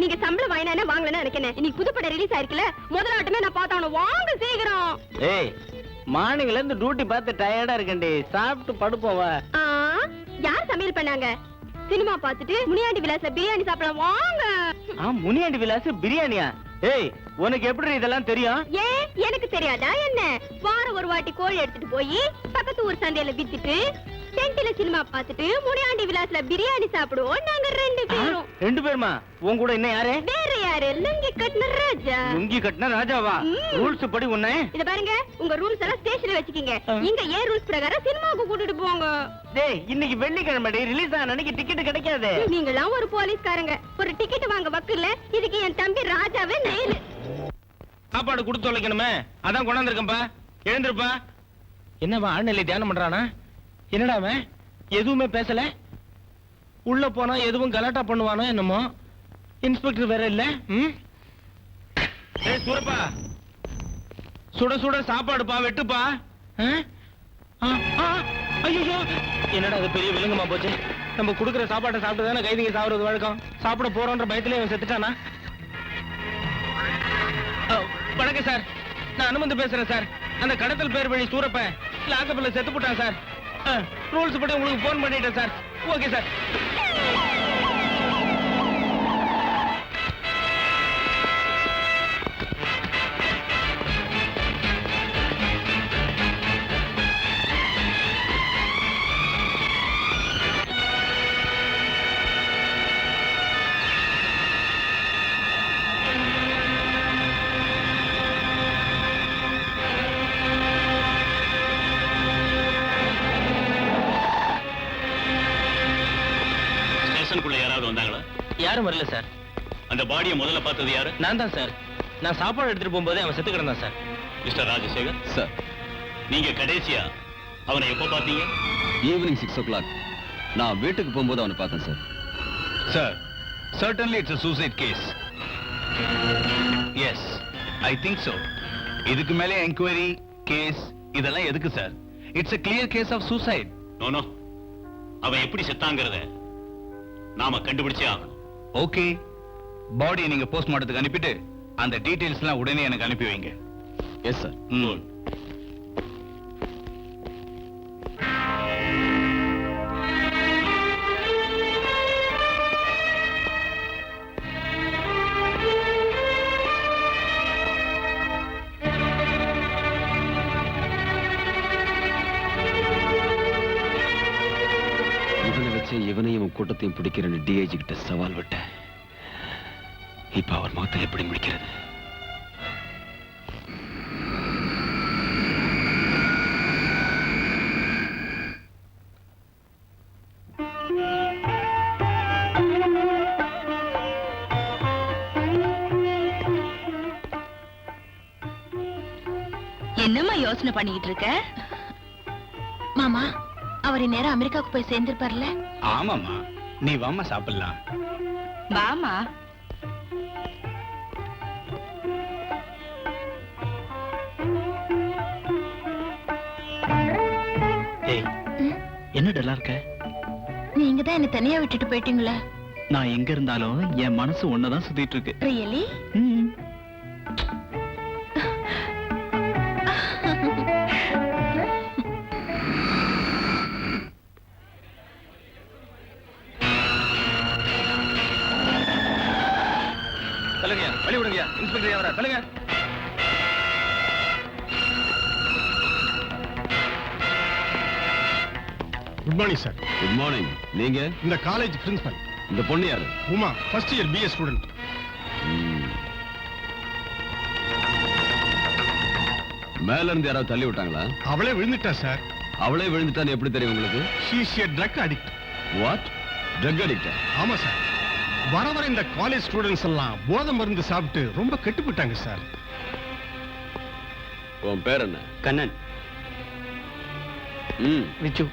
நீங்க சம்பளம் வாங்கினா வாங்கலன்னு நினைக்கிறேன். இன்னைக்கு புதுப்படம் ரிலீஸ் ஆயிருக்குல, முதல் ஆட்டமே நான் பார்த்தானோ. வாங்க சீக்கிரம். ஏய், மார்னிங்ல இருந்து டியூட்டி பார்த்து டயர்டா இருக்கேன்டி, சாப்பிட்டு படுப்போம் வா. யார் சமையல் பண்ணாங்க? சினிமா பார்த்துட்டு முனியாண்டி விலாச பிரியாணி சாப்பிடலாம் வாங்க. முனியாண்டி விலாஸ் பிரியாணியா? ஏய், உனக்கு எப்படி இதெல்லாம் தெரியும்? ஏன் எனக்கு தெரியாதா என்ன? வாரம் ஒரு வாட்டி கோழி எடுத்துட்டு போய் பக்கத்து ஊர் சந்தையில வித்துட்டு சென்டில சினிமா பார்த்துட்டு முனியாண்டி விலாஸ்ல பிரியாணி சாப்பிடுவோம் நாங்க 2 பேரும். 2 பேருமா? உன் கூட இன்னும் யாரு? வேற யாரு? லுங்கி கட்டின ராஜா. லுங்கி கட்டின ராஜாவா? ரூல்ஸ் படி உன்னை. இத பாருங்க, உங்க ரூல்ஸ் எல்லாம் ஸ்டேஷன்ல வச்சுக்கீங்க. இங்க ஏன் ரூல்ஸ் பிரகாரம் சினிமாவுக்கு கூட்டிட்டு போங்க. டேய், இன்னைக்கு வெள்ளிக்கிழமை ரிலீஸ் ஆன அன்னைக்கு டிக்கெட் கிடைக்காது. நீங்களாம் ஒரு போலீஸ்காரங்க, ஒரு டிக்கெட் வாங்க வக்கல்ல. இதுக்கு என் தம்பி ராஜாவே நெயில். சாப்பாடு கொடுத்து தொலைக்கணுமே, அதான் கொண்டாந்துருக்கேன்பா. எழுந்திருப்பா. என்னவா ஆழ்நிலை தியானம் பண்றானா? என்னடா அவன் எதுவுமே பேசல? உள்ள போனா எதுவும் கலாட்டா பண்ணுவானோ என்னமோ. இன்ஸ்பெக்டர் வேற இல்ல. ஏய் சூரப்பா, சுட சுட சாப்பாடுப்பா, வெட்டுப்பா. ஐயோ, என்னடா அது பெரிய விலங்குமா போச்சு. நம்ம குடுக்கிற சாப்பாட்டை சாப்பிட்டு தானே கைதிங்க சாப்பிடுறது வழக்கம். சாப்பிட போறோன்ற பயத்திலே அவன் செத்துட்டானா? வணக்கம் சார், நான் அனுமந்து பேசுறேன் சார். அந்த கடத்தல் பேர் வழி சூரப்ப லாக்கப்ல செத்து போட்டான் சார். ரூல்ஸ் படி உங்களுக்கு போன் பண்ணிட்டேன் சார். Okay sir. யாரும் வரல சார். அந்த பாடியை முதல்ல பார்த்தது யாரு? நான் தான் சார். நான் சாப்பாடு எடுத்துட்டு போகும்போதே அவன் செத்து கிடந்தான் சார். மிஸ்டர் ராஜசேகர், சார், நீங்க கடைசியா அவனை எப்போ பார்த்தீங்க? ஈவினிங் 6 o'clock நான் வீட்டுக்கு போகும்போது அவனை பார்த்தேன் sir. Sir, certainly it's a suicide case. Yes, I think so. இதுக்கு மேலே என்கொயரி கேஸ் இதெல்லாம் எதுக்கு sir? It's a clear case of suicide. No no, அவன் எப்படி செத்தாங்கிறத நாம கண்டுபிடிச்சே ஆகணும். ஓகே, பாடியை நீங்க போஸ்ட்மார்ட்டத்துக்கு அனுப்பிட்டு அந்த டீடைல்ஸ் எல்லாம் உடனே எனக்கு அனுப்பி வைங்க. Yes sir. இவனை வச்சு இவனையும் கூட்டத்தையும் பிடிக்கிறேன்னு டிஐஜி கிட்ட சவால் விட்டேன். இப்ப அவர் முகத்தில் எப்படி முடிக்கிறது? என்னம்மா யோசனை பண்ணிக்கிட்டு இருக்க? மாமா, அவர் நேரம் அமெரிக்காவுக்கு போய் சேர்ந்திருப்பார்ல? ஆமாமா, நீ வாமா சாப்பிடலாம். வாமா. என்ன டல்லா இருக்க? நீங்க தான் என்ன தனியா விட்டுட்டு போயிட்டீங்களே. நான் எங்க இருந்தாலும் என் மனசு ஒன்னதான் சுத்திட்டு இருக்கு. ரியலி? சொல்லுங்க, வழி விடுங்க. இன்ஸ்பெக்டர் அவரா? சொல்லுங்க. Good morning sir. Good morning. நீங்க? இந்த காலேஜ் பிரின்சிபல். இந்த பொண்ணு யாரு? Uma, first year BA student. மேல இருந்து யாராவது தள்ளி விட்டாங்களா? அவளே விழுந்துட்டா சார். அவளே விழுந்துட்டான்னு எப்படி தெரியும் உங்களுக்கு? She is a drug addict. What? Drug அடிக்டா? ஆமா சார். வர வர இந்த காலேஜ் ஸ்டூடெண்ட்ஸ் எல்லாம் போதை மருந்து சாப்பிட்டு ரொம்ப கெட்டு போயிட்டாங்க சார். உன் பேர் என்ன? கண்ணன். விச்சு.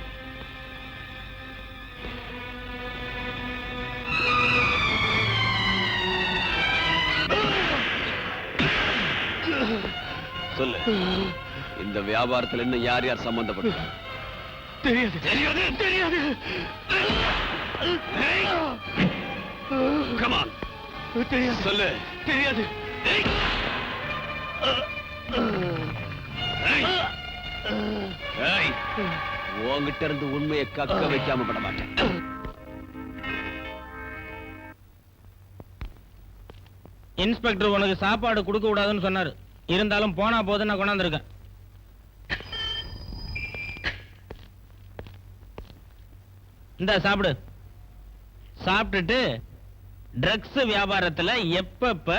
சொல்லு, இந்த வியாபாரத்துல இன்னும் யார் யார் சம்பந்தப்பட்டாங்க? தெரியாது தெரியாது தெரியாது. Come on. தெரியாது. சொல்லு. தெரியாது. ஏய், உன்கிட்ட இருந்து உண்மையை கக்க வைக்காம விட மாட்டேன். இன்ஸ்பெக்டர் உனக்கு சாப்பாடு கொடுக்க கூடாதுன்னு சொன்னாரு. இருந்தாலும் போனா போது நான் கொண்டாந்துருக்கேன். இந்த சாப்பிடு. சாப்பிட்டுட்டு ட்ரக்ஸ் வியாபாரத்துல எப்பப்ப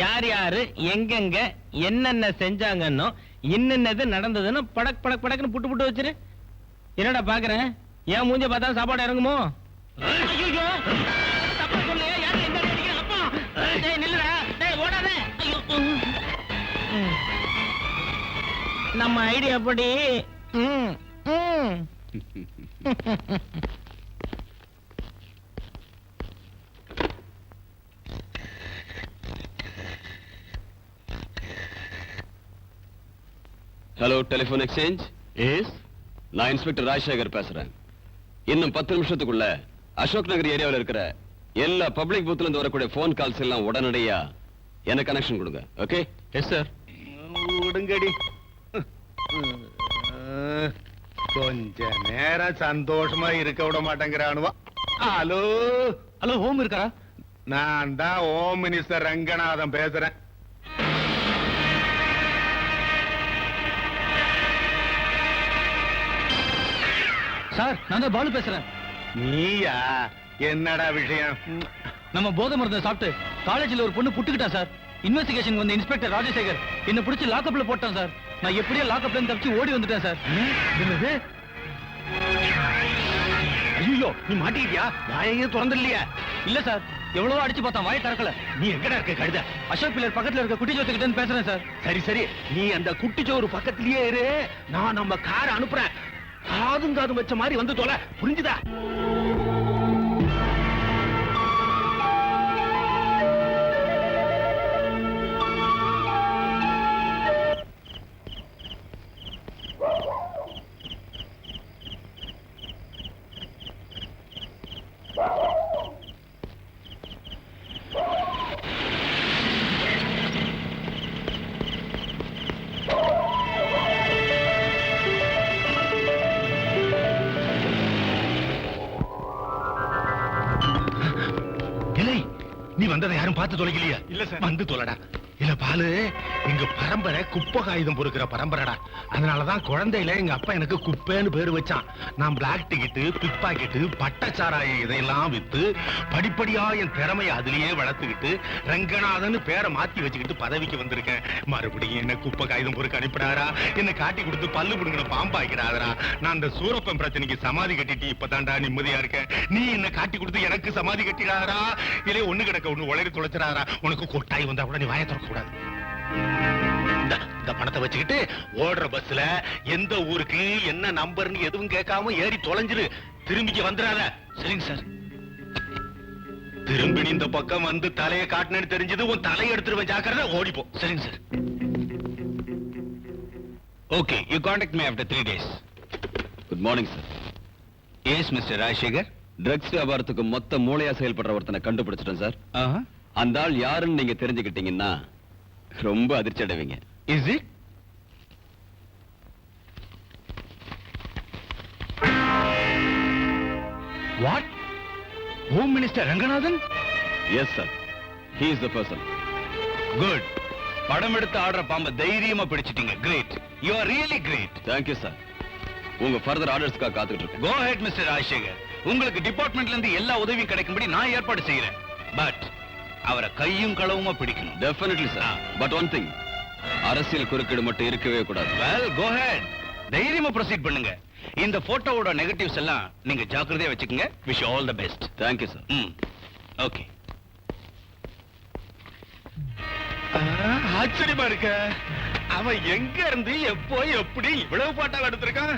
யார் யாரு எங்கெங்க என்னென்ன செஞ்சாங்கன்னு இன்னது நடந்ததுன்னு படக் படக் படக்குன்னு புட்டு புட்டு வச்சிரு. என்னடா பாக்குறேன்? ஏன் மூஞ்ச பார்த்தா சாப்பாடு இறங்குமோ? ஐயோ, தப்பா சொல்லுங்க. யாரு எங்க அடிக்கிறீங்க? அப்பா, டேய் நில்லுடா. டேய் ஓடாத. ஐயோ. நம்ம ஐடியா படி ஹலோ, டெலிபோன் எக்ஸ்சேஞ்ச். எஸ், நான் இன்ஸ்பெக்டர் ராஜசேகர் பேசுறேன். இன்னும் 10 நிமிஷத்துக்குள்ள அசோக் நகர் ஏரியாவில் இருக்கிற எல்லா பப்ளிக் பூத்ல இருந்து வரக்கூடிய போன் கால்ஸ் எல்லாம் உடனடியா எனக்கு கனெக்ஷன் கொடுங்க. ஓகே? Yes sir. விடுங்கடி. கொஞ்ச நேரம் சந்தோஷமா இருக்க விட மாட்டேங்கிறானுவா. ஹலோ ஹலோ, ஹோம் இருக்கா? நான் தான் ஹோம் மினிஸ்டர் ரங்கநாதன் பேசுறேன். சார், நான் தான் பாலு பேசுறேன். நீயா? என்னடா விஷயம்? நம்ம போதை மருந்தை சாப்பிட்டு காலேஜ்ல ஒரு பொண்ணு புட்டுக்கிட்டா சார். இன்வெஸ்டிகேஷன் வந்த இன்ஸ்பெக்டர் ராஜசேகர் என்ன பிடிச்சு லாக்அப்ல போட்டான் சார். நான் எப்படியோ லாக்அப்ல இருந்து தப்பிச்சு ஓடி வந்துட்டேன் சார். ஐயோ நீ மாட்டிக்கிட்டியா? வாயே திறந்துடலையா? இல்ல சார், எவ்வளவோ அடிச்சு பார்த்தா வாயை திறக்கல. நீ எங்கடா இருக்க கழுத? அசோக் பில்லர் பக்கத்துல இருக்க குட்டி சோத்துக்கிட்ட இருந்து பேசுறேன் சார். சரி சரி, நீ அந்த குட்டிச்சோறு பக்கத்திலேயே இரு, நான் நம்ம காரை அனுப்புறேன். காதும் வச்ச மாதிரி வந்து தொலை, புரிஞ்சுதா? நீ வந்ததை யாரும் பார்த்து தொலைக்கலையா? இல்ல சார். வந்து தொலைடா. இல்ல பாலு, எங்க பரம்பரை குப்பை காகிதம் பொறுக்கிற பரம்பரைடா. அதனாலதான் குழந்தையில எங்க அப்பா எனக்கு குப்பைன்னு பேரு வச்சான். நான் பிளாக் டிக்கெட்டு, பிக் பாக்கெட்டு, பட்டச்சாராயம் இதையெல்லாம் வித்து படிப்படியா என் திறமையை அதுலயே வளர்த்துக்கிட்டு ரங்கநாதன் பேரை மாத்தி வச்சுக்கிட்டு பதவிக்கு வந்திருக்கேன். மறுபடியும் என்ன குப்பை காகிதம் பொறுக்க அனுப்பிடாரா, என்ன காட்டி கொடுத்து பல்லு புடுங்கின பாம்பாக்கிறாரா. நான் அந்த சூரப்பன் பிரச்சனைக்கு சமாதி கட்டிட்டு இப்பதான்டா நிம்மதியா இருக்கேன். நீ என்ன காட்டி கொடுத்து எனக்கு சமாதி கட்டிடாரா, இல்லையே ஒண்ணு கிடக்க ஒண்ணு உளறி தொலைச்சிடாரா. உனக்கு கொட்டாய் வந்தா கூட நீ வாயை திறக்க கூடாது. இந்த பணத்தை வச்சுக்கிட்டு ஓடுற பஸ்ல எந்த ஊருக்கு என்ன நம்பர்னு எதுவும் கேட்காம ஏறி தொலைஞ்சிரு. திரும்பிக்கு வந்துடாத. சரிங்க சார். திரும்பி இந்த பக்கம் வந்து தலையை காட்டினு தெரிஞ்சது உன் தலையை எடுத்துருவேன். ஜாக்கிரதை, ஓடிப்போ. சரிங்க sir. Okay, you contact me after 3 days. Good morning sir. Yes mister Rajasekhar. Drugs வியாபாரத்துக்கு மொத்த மூளையா செயல்படுற ஒருத்தனை கண்டுபிடிச்சிட்டேன் சார். அந்த ஆள் யாருன்னு நீங்க தெரிஞ்சுக்கிட்டீங்கன்னா ரொம்ப அதிர்ச்சி அடைவீங்க. Is it? What? Home Minister Ranganathan? Yes sir. He is the person. Good. படம் எடுத்து ஆடுற பாம்ப தைரியமா பிடிச்சிட்டீங்க. Great. You are really great. Thank you sir. உங்க ஃபர்தர் ஆர்டர்ஸ்க்காக காத்துக்கிட்டு இருக்கேன். Go ahead mister Rajasekhar. உங்களுக்கு டிபார்ட்மெண்ட்ல இருந்து எல்லா உதவியும் கிடைக்கும்படி நான் ஏற்பாடு செய்யறேன். பட் அவரை கையும் களவுமா பிடிக்கணும். Definitely sir. But one thing. அரசியல் குறுக்கீடு மட்டும் இருக்கவே கூடாது. Well, go ahead. தைரியமா ப்ரோசீட் பண்ணுங்க. இந்த போட்டோவோட நெகட்டிவ்ஸ் எல்லாம் நீங்க ஜாக்கிரதையா வச்சுக்கங்க. Wish you all the best. Thank you sir. Okay. ஆச்சரியமா இருக்க. அவன் எங்க இருந்து எப்போ எப்படி இவ்வளவு பாட்டா எடுத்திருக்கான்?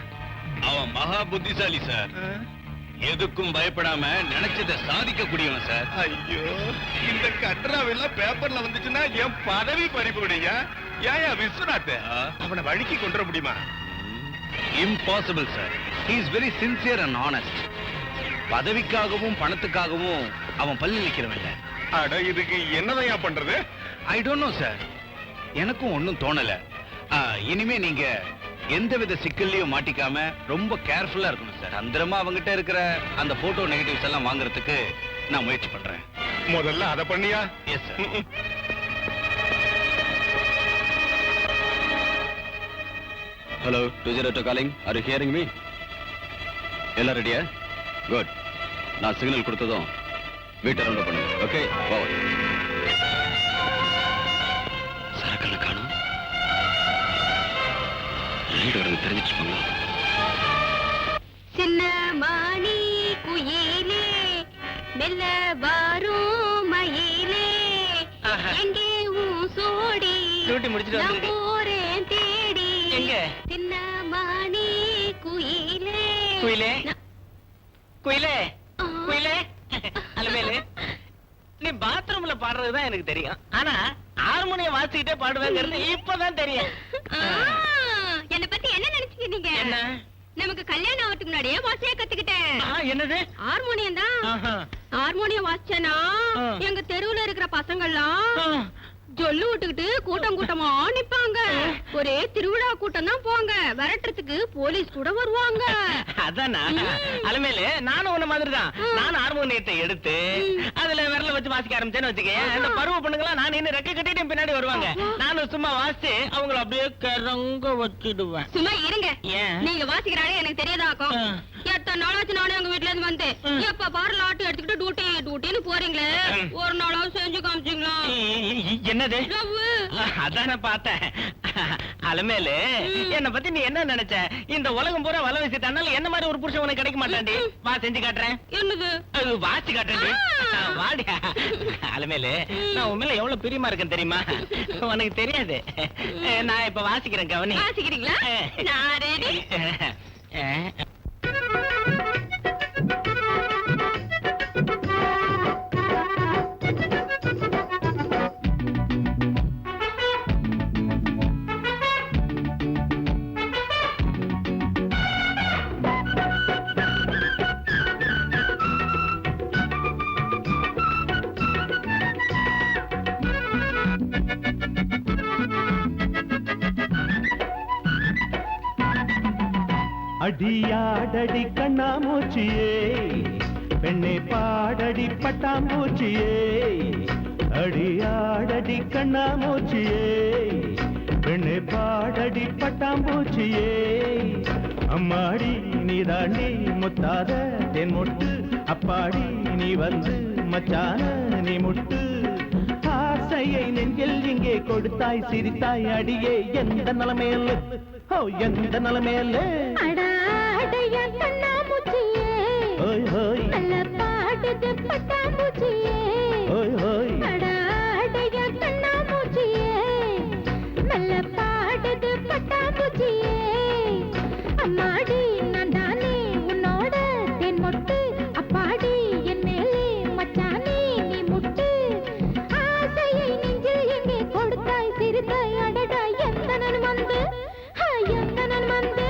அவன் மகா புத்திசாலி சார். எதுக்கும் பயப்படாம நினைச்சதை சாதிக்க கூடியவன் சார். ஐயோ, இந்த கட்டுராவெல்லாம் பேப்பர்ல வந்துச்சுன்னா என் பதவி பறிபோடுங்க. ஏன் விஸ்வநாத் அவனை வழிக்கு கொண்டு வர முடியுமா? Impossible sir. He is very sincere and honest. பதவிக்காகவும் பணத்துக்காகவும் அவன் பல்லு நிக்கிறவன். அட, இதுக்கு என்னதையா பண்றது? I don't know sir. எனக்கும் ஒன்னும் தோணல. இனிமே நீங்க எந்தவித சிக்கல்லையும் மாட்டிக்காம ரொம்ப கேர்ஃபுல்லா இருக்கணும் சார். அந்தரமா அவங்கிட்ட இருக்கிற அந்த போட்டோ நெகட்டிவ்ஸ் எல்லாம் வாங்குறதுக்கு நான் முயற்சி பண்றேன். முதல்ல அதை பண்ணியா? Yes sir. Hello, 202 calling. Are you hearing me? எல்லாம் ரெடியா? குட். நான் சிக்னல் கொடுத்ததும் வீட்டை ரவுண்ட் பண்ணுங்க. Okay, over. சரக்கல்ல காணோம். ரைடு வரது தெரிஞ்சிட்டு சின்ன மாணி குயிலே மெல்ல வாரும் மயிலே எங்கே சோடி போறேன் தேடி சின்ன மாணி குயிலே குயிலே குயிலே குயிலே அலமேலு, நீ பாத்ரூம்ல பாடுறதுதான் எனக்கு தெரியும். ஆனா ஹார்மோனியம் வாசிக்கிட்டே பாடுவேங்கிறது இப்பதான் தெரியும். என்ன பத்தி என்ன நினைச்சுக்கிறீங்க? என்ன? நமக்கு கல்யாணம் ஆகிறதுக்கு முன்னாடியே வாசியா கத்துக்கிட்டேன். என்னது? ஹார்மோனியம் தான். ஹார்மோனியம் வாசிச்சேனா எங்க தெருவுல இருக்கிற பசங்கள்லாம் ஜொல்லு விட்டுக்கிட்டு கூட்டம் கூட்டமா நிப்பாங்க. ஒரே திருவிழா கூட்டம் தான் போங்க. விரட்டுறதுக்கு போலீஸ் கூட வருவாங்க. அதானா? அலமேலு, நானும் உன்ன மாதிரிதான். நானும் ஹார்மோனியத்தை எடுத்து அதுல விரல வச்சு வாசிக்க ஆரம்பிச்சேன்னு வச்சுக்கேன். அந்த பருவ பொண்ணுங்களா நான் இன்னும் ரெக்க கட்டிட்டு பின்னாடி வருவாங்க. நானும் சும்மா வாசிச்சு அவங்கள அப்படியே கரங்க வச்சிடுவேன். சும்மா இருங்க. ஏன்? நீங்க வாசிக்கிறானே எனக்கு தெரியாதாக்கும். எத்தனை நாளாச்சு நானே உங்க வீட்டுல இருந்து வந்து எப்ப பாரு லாட்டு எடுத்துக்கிட்டு டியூட்டின்னு போறீங்களே, ஒரு நாளாவது செஞ்சு காமிச்சீங்களா? என்னது? அதான பார்த்தேன். அலமேலு என்ன பத்தி நீ என்ன நினைச்ச? இந்த உலகம் பூரா வலை வீசிட்டானாலும் என்ன மாதிரி ஒரு புருஷன் உனக்கு கிடைக்க மாட்டான்டி. வா செஞ்சு காட்டுறேன். என்னது? வாசி காட்டுறேன். வாடி அலமேலு, நான் உன் மேல எவ்வளவு பிரியமா இருக்கேன் தெரியுமா? உனக்கு தெரியாது. நான் இப்ப வாசிக்கிறேன், கவனி. வாசிக்கிறீங்களா? நான் ரெடி. அடியாடடி கண்ணாமூச்சியே, பெண்ணே பாடடி பட்டாம்பூச்சியே. அடியாடடி கண்ணாமூச்சியே, பெண்ணே பாடடி பட்டாம்பூச்சியே. அம்மாடி நீதாண்டி முத்தாத தென் மொட்டு, அப்பாடி நீ வந்து மச்சான நீ முட்டு. ஆசையை நெஞ்சில் இங்கே கொடுத்தாய் சிரித்தாய் அடியே எந்த நிலைமையில், ஓ எந்த நிலைமையில். அடாடைய கண்ணாமூச்சியே, ஓய் ஓய் நல்ல பாடுது பட்டாம்பூச்சியே. ஓய் ஓய் அடாடைய கண்ணாமூச்சியே, நல்ல பாடுது பட்டாம்பூச்சியே. அம்மாடி நான் தானே உன்னோட தேன் மொட்டு, அப்பாடி என் மேலே மச்சானே நீ முட்டு. ஆசையை நெஞ்சில் எங்கே கொடுத்தாய் சிரித்தாய் அடடா எந்த நான் வந்து, எந்த நான் வந்து.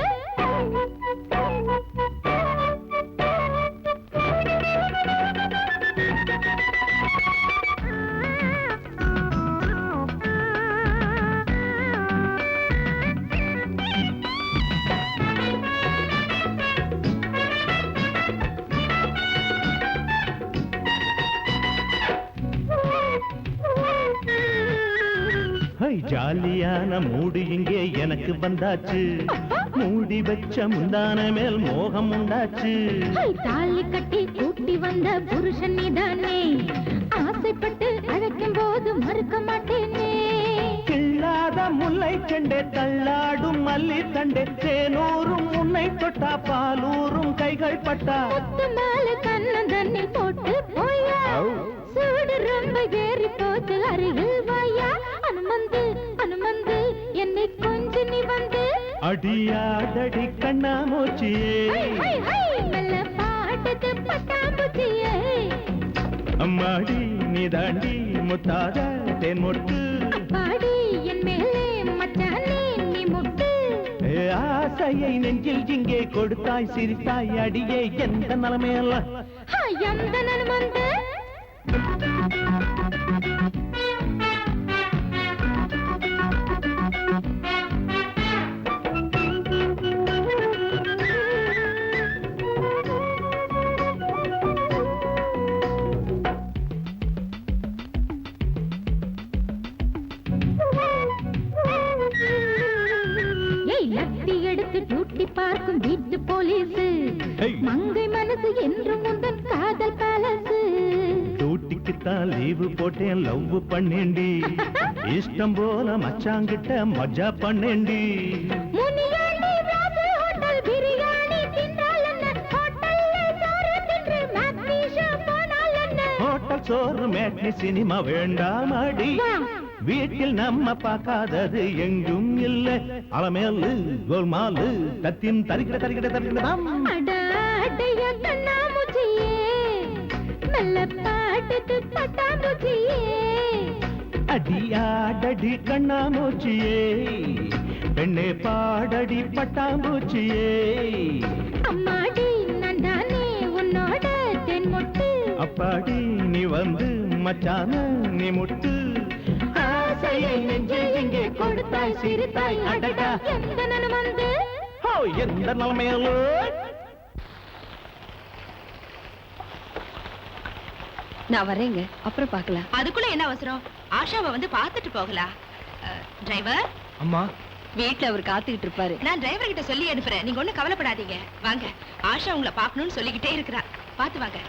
ஹை ஜாலியான மூடு இங்கே எனக்கு வந்தாச்சு, மூடி வச்ச முந்தான மேல் மோகம் உண்டாச்சு. தாலி கட்டி கூட்டி வந்த புருஷன் நீதானே, ஆசைப்பட்டு அழைக்கும் போது மறுக்க மாட்டேனே. கிள்ளாத முல்லை செண்டே தள்ளாடும் மல்லி தண்டே, தேனூரும் உன்னை தொட்டா பாலூரும் கைகள் பட்டா. முத்து மேல கண்ணன் தண்ணி போட்டு போயா, சூடு ரொம்ப ஏறி போச்சு அருகில் வாயா. அனுமந்து அனுமந்து என்னை கொஞ்சம் நீ வந்து. அடியாடடி கண்ணாமூச்சியே, நல்ல பாட்டது பட்டாம்பூச்சியே. அம்மாடி நீ தாண்டி முத்தாத தேன் மொட்டு, பாடி என் மேலே மச்சானே நீ முட்டு. ஆசையை நெஞ்சில் இங்கே கொடுத்தாய் சிரித்தாய் அடியே எந்த நிலைமையல்ல, எந்த நான் வந்து. லத்தி எடுத்து டியூட்டி பார்க்கும் வீட்டு போலீஸ், மங்கை மனசு என்றும் உந்தன் காதல் பேலஸ். டூட்டிக்குத்தான் லீவு போட்டேன் லவ் பண்ணேண்டி, இஷ்டம் போல மச்சாங்கிட்ட மஜா பண்ணேண்டி. முனியாண்டி ராஜு ஹோட்டல் பிரியாணி தின்றால் என்ன, ஹோட்டல்ல சோறு தின்று மேட்னி ஷோ போனால் என்ன. ஹோட்டல் சோறு மேட்னி சினிமா வேண்டாமடி, வீட்டில் நம்ம பார்க்காதது எங்கும் இல்ல. அலமேலு கோல்மாலு தத்தின் தரிக்கிட தரிக்கிட தரிக்கிடதாம். அடாடைய கண்ணாமூச்சியே, நல்ல பாட்டுது பட்டாம்பூச்சியே. அடியாடடி கண்ணாமூச்சியே, பெண்ணே பாடடி பட்டாம்பூச்சியே. அம்மாடி நான் தானே உன்னோட தென் மொட்டு, அப்பாடி நீ வந்து மச்சான நீ முட்டு. ஆசையை நெஞ்சில் எங்கே கொடுத்தாய் சிரித்தாய் அடடா எந்த நான் வந்து. எந்த நிலைமையிலோ. நான் வரேங்க, அப்புறம் பார்க்கலாம். அதுக்குள்ள என்ன அவசரம்? ஆஷாவை வந்து பார்த்துட்டு போகலாம். டிரைவர், அம்மா, வீட்டுல அவர் காத்துக்கிட்டு இருப்பாரு. நான் டிரைவர் கிட்ட சொல்லி அனுப்புறேன். நீங்க ஒண்ணும் கவலைப்படாதீங்க. வாங்க, ஆஷா உங்களை பார்க்கணும்னு சொல்லிக்கிட்டே இருக்கிறா. பார்த்து வாங்க.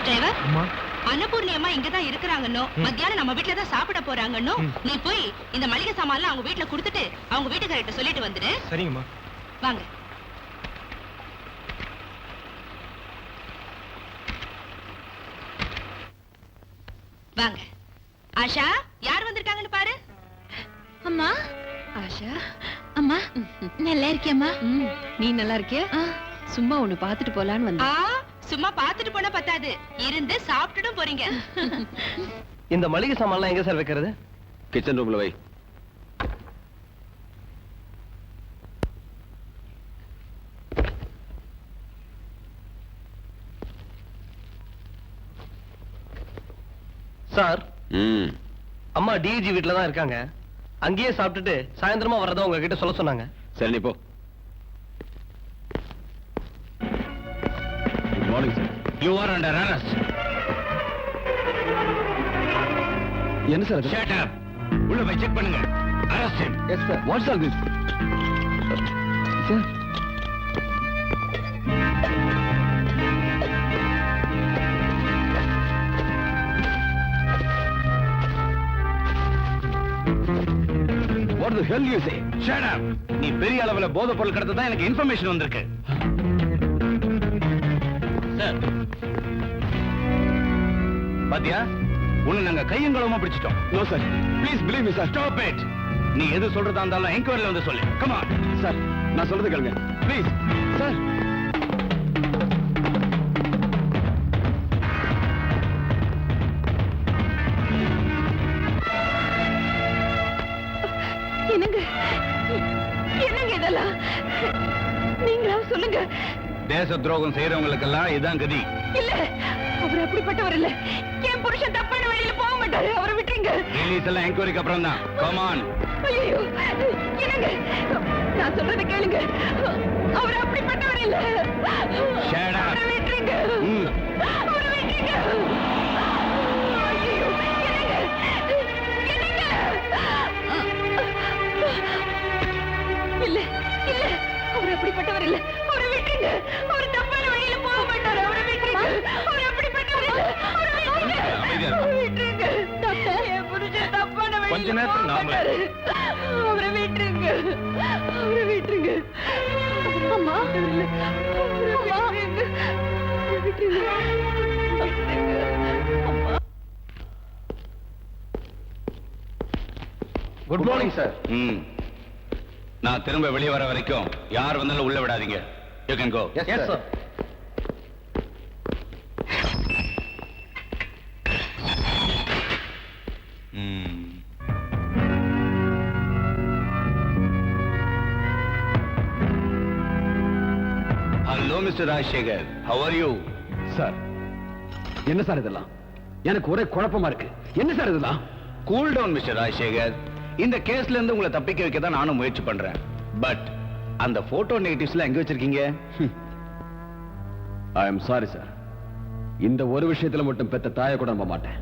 டிரைவர், அன்னபூர்ணி அம்மா இங்கதான் இருக்கிறாங்கன்னோ மத்தியானம் நம்ம வீட்டுல தான் சாப்பிட போறாங்கன்னோ நீ போய் இந்த மளிகை சாமான்லாம் அவங்க வீட்டுல கொடுத்துட்டு அவங்க வீட்டுக்காரர்கிட்ட சொல்லிட்டு வந்துடு. சரிங்கம்மா. வாங்க. வாங்க. ஆஷா, யார் வந்திருக்காங்கன்னு பாரு. அம்மா. ஆஷா அம்மா, நல்லா இருக்கியம்மா? நீ நல்லா இருக்கியா? சும்மா ஒண்ணு பாத்துட்டு போலான்னு வந்தேன். சும்மா பாத்துட்டு போனா பத்தாது, இருந்து சாப்பிட்டுடும் போறீங்க. இந்த மளிகை சாமான்லாம் எங்க சார் வைக்கிறது? கிச்சன் ரூம்ல வை. சார், ம். அம்மா டிஜி வீட்ல தான் இருக்காங்க. அங்கேயே சாப்பிட்டுட்டு சாயந்தரமா வரதா உங்ககிட்ட சொல்ல சொன்னாங்க. சரி, நீ போ. Good morning sir. You are under arrest. என்ன சார்? Shut up. உள்ள போய் செக் பண்ணுங்க. Arrest him. Yes sir. What's all this? Sir, What the hell you say? Shut up. நீ பெரிய அளவுல போதைப் பொருள் கடத்ததா எனக்கு இன்ஃபர்மேஷன் வந்திருக்கு. சார், பாத்தியா? உன்னை நாங்க கையங்களமா பிடிச்சிட்டோம். No sir, please believe me sir. Stop it. நீ எது சொல்றதா இருந்தாலும் என்கொயரில வந்து சொல்லு. Come on. சார், நான் சொல்றது கேளுங்க ப்ளீஸ். சார், என்னங்க என்னங்க இதெல்லாம்? நீங்களா சொல்லுங்க. தேச துரோகம் செய்யறவங்களுக்கெல்லாம் இதான் கதி. இல்ல, அவர் அப்படிப்பட்டவர் இல்ல. என் புருஷன் தப்பான வழியில போக மாட்டாரு. அவரை விட்டுருங்க. ரிலீஸ் எல்லாம் என்கொயரிக்கு அப்புறம் தான். Come on. ஐயோ, என்னங்க, நான் சொல்றத கேளுங்க. அவர் அப்படிப்பட்டவர் இல்ல. Shut up. அவரை விட்டுருங்க. அவரை விட்டுருங்க. ஐயோ, என்னங்க, என்னங்க. இல்ல இல்ல, அவர் அப்படிப்பட்டவர் இல்ல. அவரை விட்டுருங்க. அவர் தப்பான வழியில போக மாட்டாரு. அவரை விட்டுருங்க. அவர் அப்படிப்பட்டவர் இல்ல. அவரை விட்டுருங்க. அமைதியா இரு. அவரை விட்டுருங்க. டாக்டர், என் புருஷன் தப்பான வழியில கொஞ்ச நேரத்துல போக நாம- மாட்டாரு. அவரை விட்டுருங்க. அவரை விட்டுருங்க. அம்மா, அம்மா, அவரை விட்டுருங்க. Good morning sir. நான் திரும்ப வெளியே வர வரைக்கும் யார் வந்தாலும் உள்ள விடாதீங்க. You can go. Yes sir. Hello mister Rajasekhar, how are you? Sir, என்ன சார் இதெல்லாம்? எனக்கு ஒரே குழப்பமா இருக்கு. என்ன சார் இதெல்லாம்? Cool down mister Rajasekhar. இந்த கேஸ்ல இருந்து உங்களை தப்பிக்க வைக்க தான் நானும் முயற்சி பண்றேன். பட் அந்த போட்டோ நெகட்டிவ்ஸ்ல எங்க வச்சிருக்கீங்க? I am sorry sir. இந்த ஒரு விஷயத்துல மட்டும் பெத்த தாயை கூட நம்ப மாட்டேன்.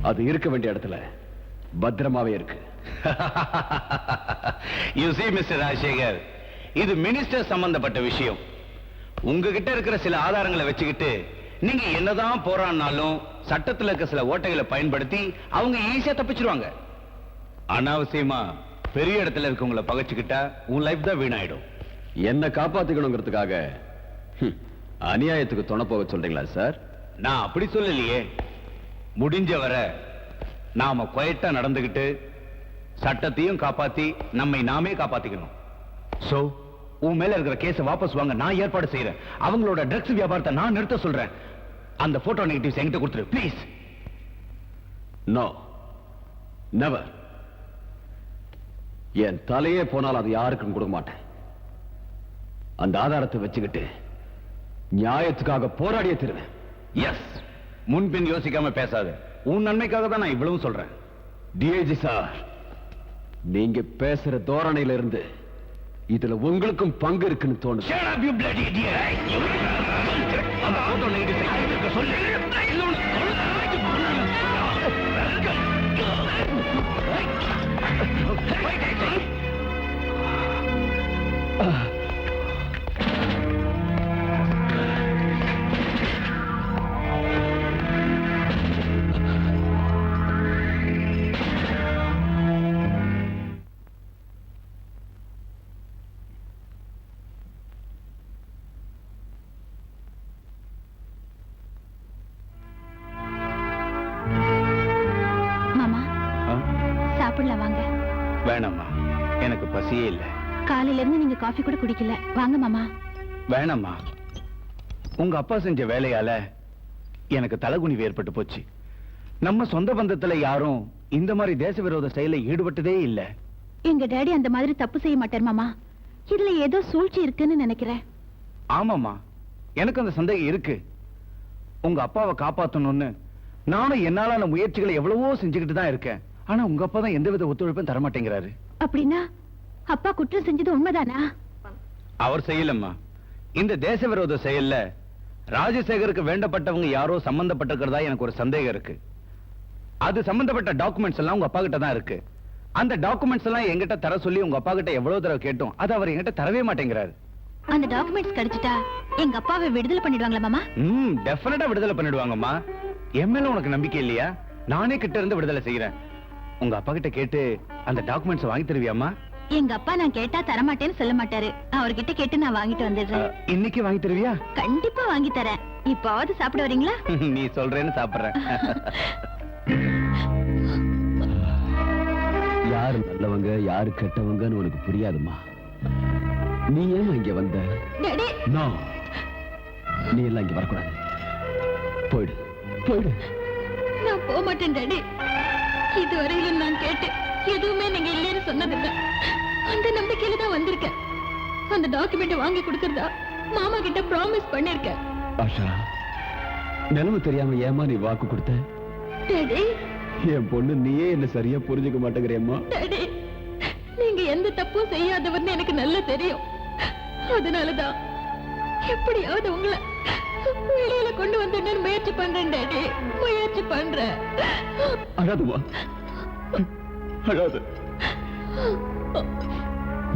அது இருக்க வேண்டிய இடத்துல பத்திரமாவே இருக்கு. You see மிஸ்டர் ராஜசேகர், இது மினிஸ்டர் சம்பந்தப்பட்ட விஷயம். உங்ககிட்ட இருக்கிற சில ஆதாரங்களை வச்சுக்கிட்டு நீங்க என்னதான் போராடினாலும் சட்டத்துல இருக்க சில ஓட்டைகளை பயன்படுத்தி அவங்க ஈஸியா தப்பிச்சிருவாங்க. அனாவசியமா பெரிய இடத்துல இருக்கவங்களை பகைச்சுக்கிட்டா உன் லைஃப் தான் வீணாயிடும். என்ன காப்பாத்திக்கணுங்கிறதுக்காக அநியாயத்துக்கு துணை போக சொல்றீங்களா சார்? நான் அப்படி சொல்லலையே. முடிஞ்ச வரை நாம குவைட்டா நடந்துகிட்டு சட்டத்தையும் காப்பாத்தி நம்மை நாமே காப்பாத்திக்கணும். சோ உன் மேல இருக்கிற கேஸ வாபஸ் வாங்க நான் ஏற்பாடு செய்யறேன். அவங்களோட ட்ரக்ஸ் வியாபாரத்தை நான் நிறுத்த சொல்றேன். அந்த போட்டோ நெகட்டிவ்ஸ் என்கிட்ட கொடுத்துரு ப்ளீஸ். No, never. என் தலையே போனால் அது யாருக்கும் கொடுக்க மாட்டேன். அந்த ஆதாரத்தை வச்சுக்கிட்டு நியாயத்துக்காக போராடிய தருவேன். எஸ், முன்பின் யோசிக்காம பேசாத. உன் நன்மைக்காக தான் நான் இவ்வளவு சொல்றேன். டிஐஜி சார், நீங்க பேசுற தோரணையில இருந்து இதுல உங்களுக்கும் பங்கு இருக்குன்னு தோணுது. Shut up, you bloody idiot. அந்த போட்டோ நெகட்டிவ்ஸ் என்கிட்ட சொல்லு. பசியே இல்ல. காலையில இருந்து நீங்க காஃபி கூட குடிக்கல. வாங்க மாமா. வேணாம்மா, உங்க அப்பா செஞ்ச வேலையால எனக்கு தலைகுனிவு ஏற்பட்டு போச்சு. நம்ம சொந்த பந்தத்துல யாரும் இந்த மாதிரி தேச விரோத செயல ஈடுபட்டதே இல்ல. எங்க டேடி அந்த மாதிரி தப்பு செய்ய மாட்டார் மாமா. இதுல ஏதோ சூழ்ச்சி இருக்குன்னு நினைக்கிறேன். ஆமாம்மா, எனக்கு அந்த சந்தேகம் இருக்கு. உங்க அப்பாவை காப்பாத்தணும்னு நானும் என்னாலான முயற்சிகளை எவ்வளவோ செஞ்சுக்கிட்டு தான் இருக்கேன். ஆனா உங்க அப்பா தான் எந்தவித ஒத்துழைப்பும் தர மாட்டேங்கிறாரு. அப்படின்னா அப்பா குற்றம் செஞ்சது உண்மைதானா? அவர் செய்யலம்மா. இந்த தேச விரோத செயல்ல ராஜசேகருக்கு வேண்டப்பட்டவங்க யாரோ சம்பந்தப்பட்டிருக்கிறதா எனக்கு ஒரு சந்தேகம் இருக்கு. அது சம்பந்தப்பட்ட டாக்குமெண்ட்ஸ் எல்லாம் உங்க அப்பா கிட்ட தான் இருக்கு. அந்த டாக்குமெண்ட்ஸ் எல்லாம் என்கிட்ட தர சொல்லி உங்க அப்பா கிட்ட எவ்வளவு தடவை கேட்டோம், அது அவர் என்கிட்ட தரவே மாட்டேங்கிறாரு. அந்த டாக்குமெண்ட்ஸ் கிடைச்சிட்டா எங்க அப்பாவை விடுதலை பண்ணிடுவாங்களா மாமா? டெஃபினட்டா விடுதலை பண்ணிடுவாங்கம்மா. என் மேல உனக்கு நம்பிக்கை இல்லையா? நானே கிட்ட இருந்து விடுதலை செய்யறேன். உங்க அப்பா கிட்ட கேட்டு அந்த டாக்குமெண்ட்ஸ் வாங்கி தருவியாமா? எங்க அப்பா நான் கேட்டா தரமாட்டேன்னு சொல்ல மாட்டாரு. அவர்கிட்ட கேட்டு நான் வாங்கிட்டு வந்துடுறேன். இன்னைக்கு வாங்கி தருவியா? கண்டிப்பா வாங்கி தரேன். இப்பாவது சாப்பிட வரீங்களா? நீ சொல்றேன்னு சாப்பிடுறேன். யாரு நல்லவங்க யாரு கெட்டவங்கன்னு உனக்கு புரியாதுமா. நீ ஏன் இங்க வந்த? Daddy, No. நீ எல்லாம் இங்க வரக்கூடாது. போயிடு போயிடு. நான் போக மாட்டேன் டாடி. இதுவரையிலும் நான் கேட்டு எதுவுமே நீங்க இல்லைன்னு சொன்னதில்லை. அந்த நம்பிக்கையில தான் வந்திருக்கேன். அந்த டாக்குமெண்ட் வாங்கி கொடுக்கறதா மாமா கிட்ட ப்ராமிஸ் பண்ணிருக்கேன். ஆஷா, நிலைமை தெரியாம ஏமா நீ வாக்கு கொடுத்த? டாடி, என் பொண்ணு நீயே என்ன சரியா புரிஞ்சுக்க மாட்டேங்கிறியம்மா. டாடி, நீங்க எந்த தப்பும் செய்யாதவர்னு எனக்கு நல்லா தெரியும். அதனாலதான் எப்படியாவது உங்களை வெளியில கொண்டு வந்து முயற்சி பண்றேன் டாடி, முயற்சி பண்றேன். அழாதுமா, அழாது.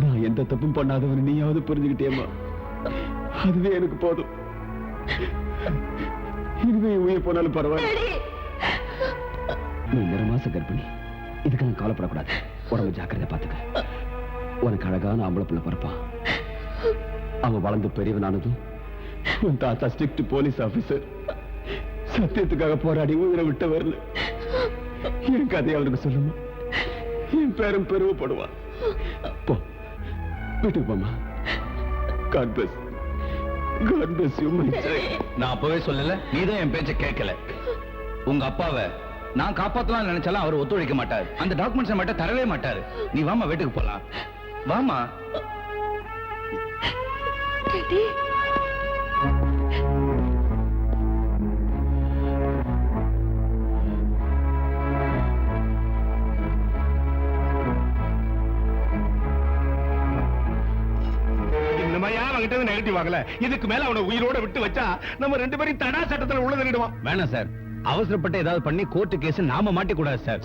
நான் எந்த தப்பும் பண்ணாதவன் நீயாவது புரிஞ்சுக்கிட்டேம்மா. அதுவே எனக்கு போதும். இதுவே உயிர் போனாலும் பரவாயில்ல. நீ 2 மாசம் கர்ப்பிணி. இதுக்கு நான் கவலைப்படக்கூடாது. உடம்பு ஜாக்கிரதை பாத்துக்க. உனக்கு அழகான ஆம்பளை பிள்ளை பிறப்பான். அவன் வளர்ந்து பெரியவனானதும் உன் தாத்தா ஸ்ட்ரிக்ட் போலீஸ் ஆபீசர். சத்தியத்துக்காக போராடி உயிரை விட்டு வரல. என் கதையை அவனுக்கு சொல்லுமா. என் பேரும் பெருமைப்படுவான். போ, வீட்டுக்கு போமா. God bless. God bless you, my child. நான் அப்பவே சொல்லல, நீதான் என் பேச்ச கேட்கல. உங்க அப்பாவை நான் காப்பாத்தலாம் நினைச்சாலும் அவர் ஒத்துழைக்க மாட்டாரு. அந்த டாக்குமெண்ட்ஸ் மட்டும் தரவே மாட்டாரு. நீ வாமா, வீட்டுக்கு போலாம். வாமா. டாடி, நெகட்டிவ் வாங்கல. இதுக்கு மேல அவனை உயிரோட விட்டு வச்சா நம்ம 2 பேரும் தடா சட்டத்துல உள்ள தள்ளிடுவான். வேணாம் சார், அவசரப்பட்டு ஏதாவது பண்ணி கோர்ட்டு கேஸ் நாம மாட்டிக்கூடாது சார்.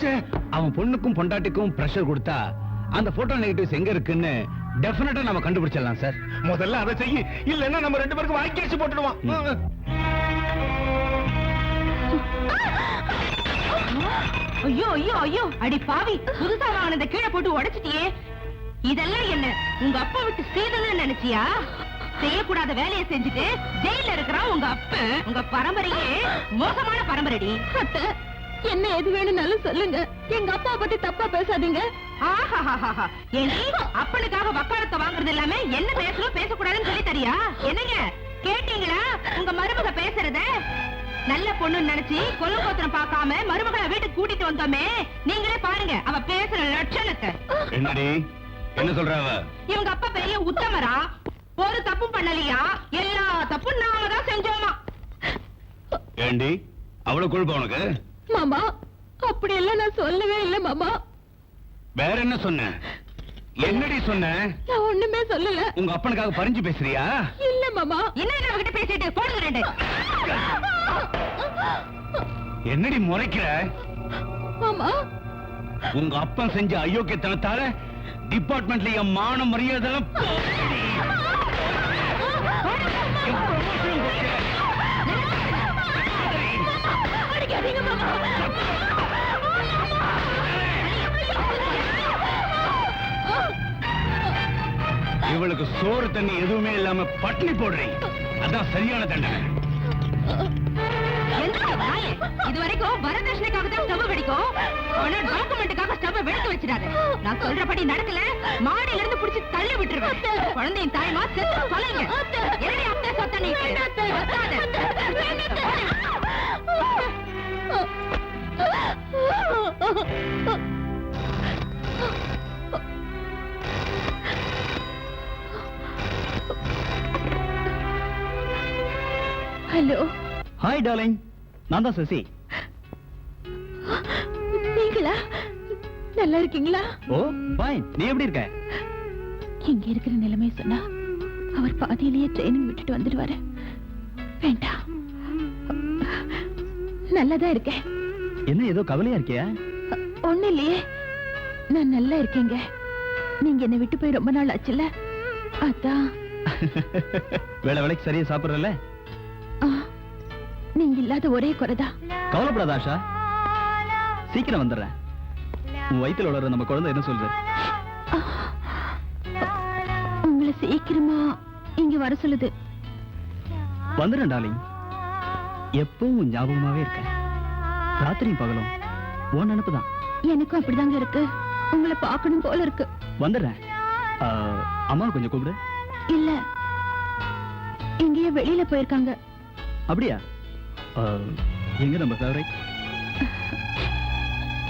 அவன் பொண்ணுக்கும் பொண்டாட்டிக்கும் பிரஷர் கொடுத்தா அந்த போட்டோ நெகட்டிவ்ஸ் எங்க இருக்குன்னு டெஃபினட்டா நாம கண்டுபிடிச்சிடலாம் சார். முதல்ல அதை செய்ய, இல்லன்னா நம்ம 2 பேருக்கும் வாய்க்கேசி போட்டுடுவான். ஐயோ ஐயோ ஐயோ, அடி பாவி, புதுசா வாங்கினத கீழே போட்டு உடைச்சிட்டியே. இதெல்லாம் என்ன உங்க அப்பா விட்டு செய்ததுன்னு நினைச்சியா? செய்யக்கூடாத வேலையை செஞ்சுட்டு ஜெயில இருக்கிறான் உங்க அப்ப. உங்க பரம்பரையே மோசமான பரம்பரைடி. அத்தை, என்ன எது வேணும்னாலும் சொல்லுங்க. எங்க அப்பா பத்தி தப்பா பேசாதீங்க. ஆஹாஹாஹா, ஏண்டி அப்பனுக்காக வக்காலத்தை வாங்குறது இல்லாம என்ன பேசணும் பேசக்கூடாதுன்னு சொல்லி தரியா? என்னங்க கேட்டீங்களா உங்க மருமக பேசுறத? நல்ல பொண்ணுன்னு நினைச்சு கொலகோத்திரம் பார்க்காம மருமகளை வீட்டுக்கு கூட்டிட்டு வந்தோமே, நீங்களே பாருங்க அவ பேசுற லட்சணத்தை. என்னடி என்ன சொல்றாவ? இவங்க அப்பா பெரிய உத்தமரா, ஒரு தப்பும் பண்ணலையா, எல்லா தப்பும் நாம தான் செஞ்சோமா. ஏண்டி அவ்வளவு கொழுப்பா உனக்கு? மாமா, அப்படி எல்லாம் நான் சொல்லவே இல்லை மாமா. வேற என்ன சொன்ன? என்னடி சொன்ன? நான் ஒண்ணுமே சொல்லல. உங்க அப்பனுக்காக பறிஞ்சு பேசுறியா? இல்ல மாமா. என்ன அவகிட்ட பேசிட்டு போடுங்க 2. என்னடி முறைக்கிற? மாமா, உங்க அப்பன் செஞ்ச அயோக்கியத்தனத்தால டிபார்ட்மெண்ட்ல என் மான மரியாதை அடிக்காதீங்க மாமா. இவளுக்கு சோறு தண்ணி எதுவுமே இல்லாம பட்டினி போடுறீங்க. அதான் சரியான தண்டனை. என்ன நாயே, இது வரைக்கும் வரதட்சணைக்காக தான் ஸ்டவ் வெடிக்கும். ஆனா டாக்குமெண்ட்டுக்காக ஸ்டவ் வெடித்து வச்சிடாத. நான் சொல்றபடி நடக்கல, மாடியில இருந்து புடிச்சு தள்ளி விட்டுருவேன். குழந்தையின் தாய்மா செத்து தொலைங்க. என்னடி அத்தை சொத்த நீ? ஹலோ. ஹாய் டார்லிங், நான் தான் சசி. நீங்களா? நல்லா இருக்கீங்களா? ஓ ஃபைன். நீ எப்படி இருக்க? இங்க இருக்கிற நிலைமை சொன்னா அவர் பாதியிலேயே ட்ரைனிங் விட்டுட்டு வந்துடுவாரு. வேண்டாம், நல்லாதான் இருக்கேன். என்ன ஏதோ கவலையா இருக்கியா? ஒண்ணு இல்லையே, நான் நல்லா இருக்கேங்க. நீங்க என்னை விட்டு போய் ரொம்ப நாள் ஆச்சுல்ல, அதான். வேலைக்கு சரியா சாப்பிடுறல? நீங்க இல்லாத ஒரே குறைதான். கவலைப்படாத ஆஷா, சீக்கிரம் வந்துடுறேன். உன் வயித்துல வளர நம்ம குழந்தை என்ன சொல்ற? உங்களை சீக்கிரமா இங்க வர சொல்லுது. வந்துடுறேன் டார்லிங். எப்பவும் ஞாபகமாவே இருக்கேன். ராத்திரியும் பகலும் உன் நினைப்புதான். எனக்கும் அப்படிதாங்க இருக்கு. உங்களை பார்க்கணும் போல இருக்கு. வந்துடுறேன். அம்மா கொஞ்சம் கூப்பிடு. இல்ல, எங்கேயோ வெளியில போயிருக்காங்க. அப்படியா? எங்க நம்ம favourite?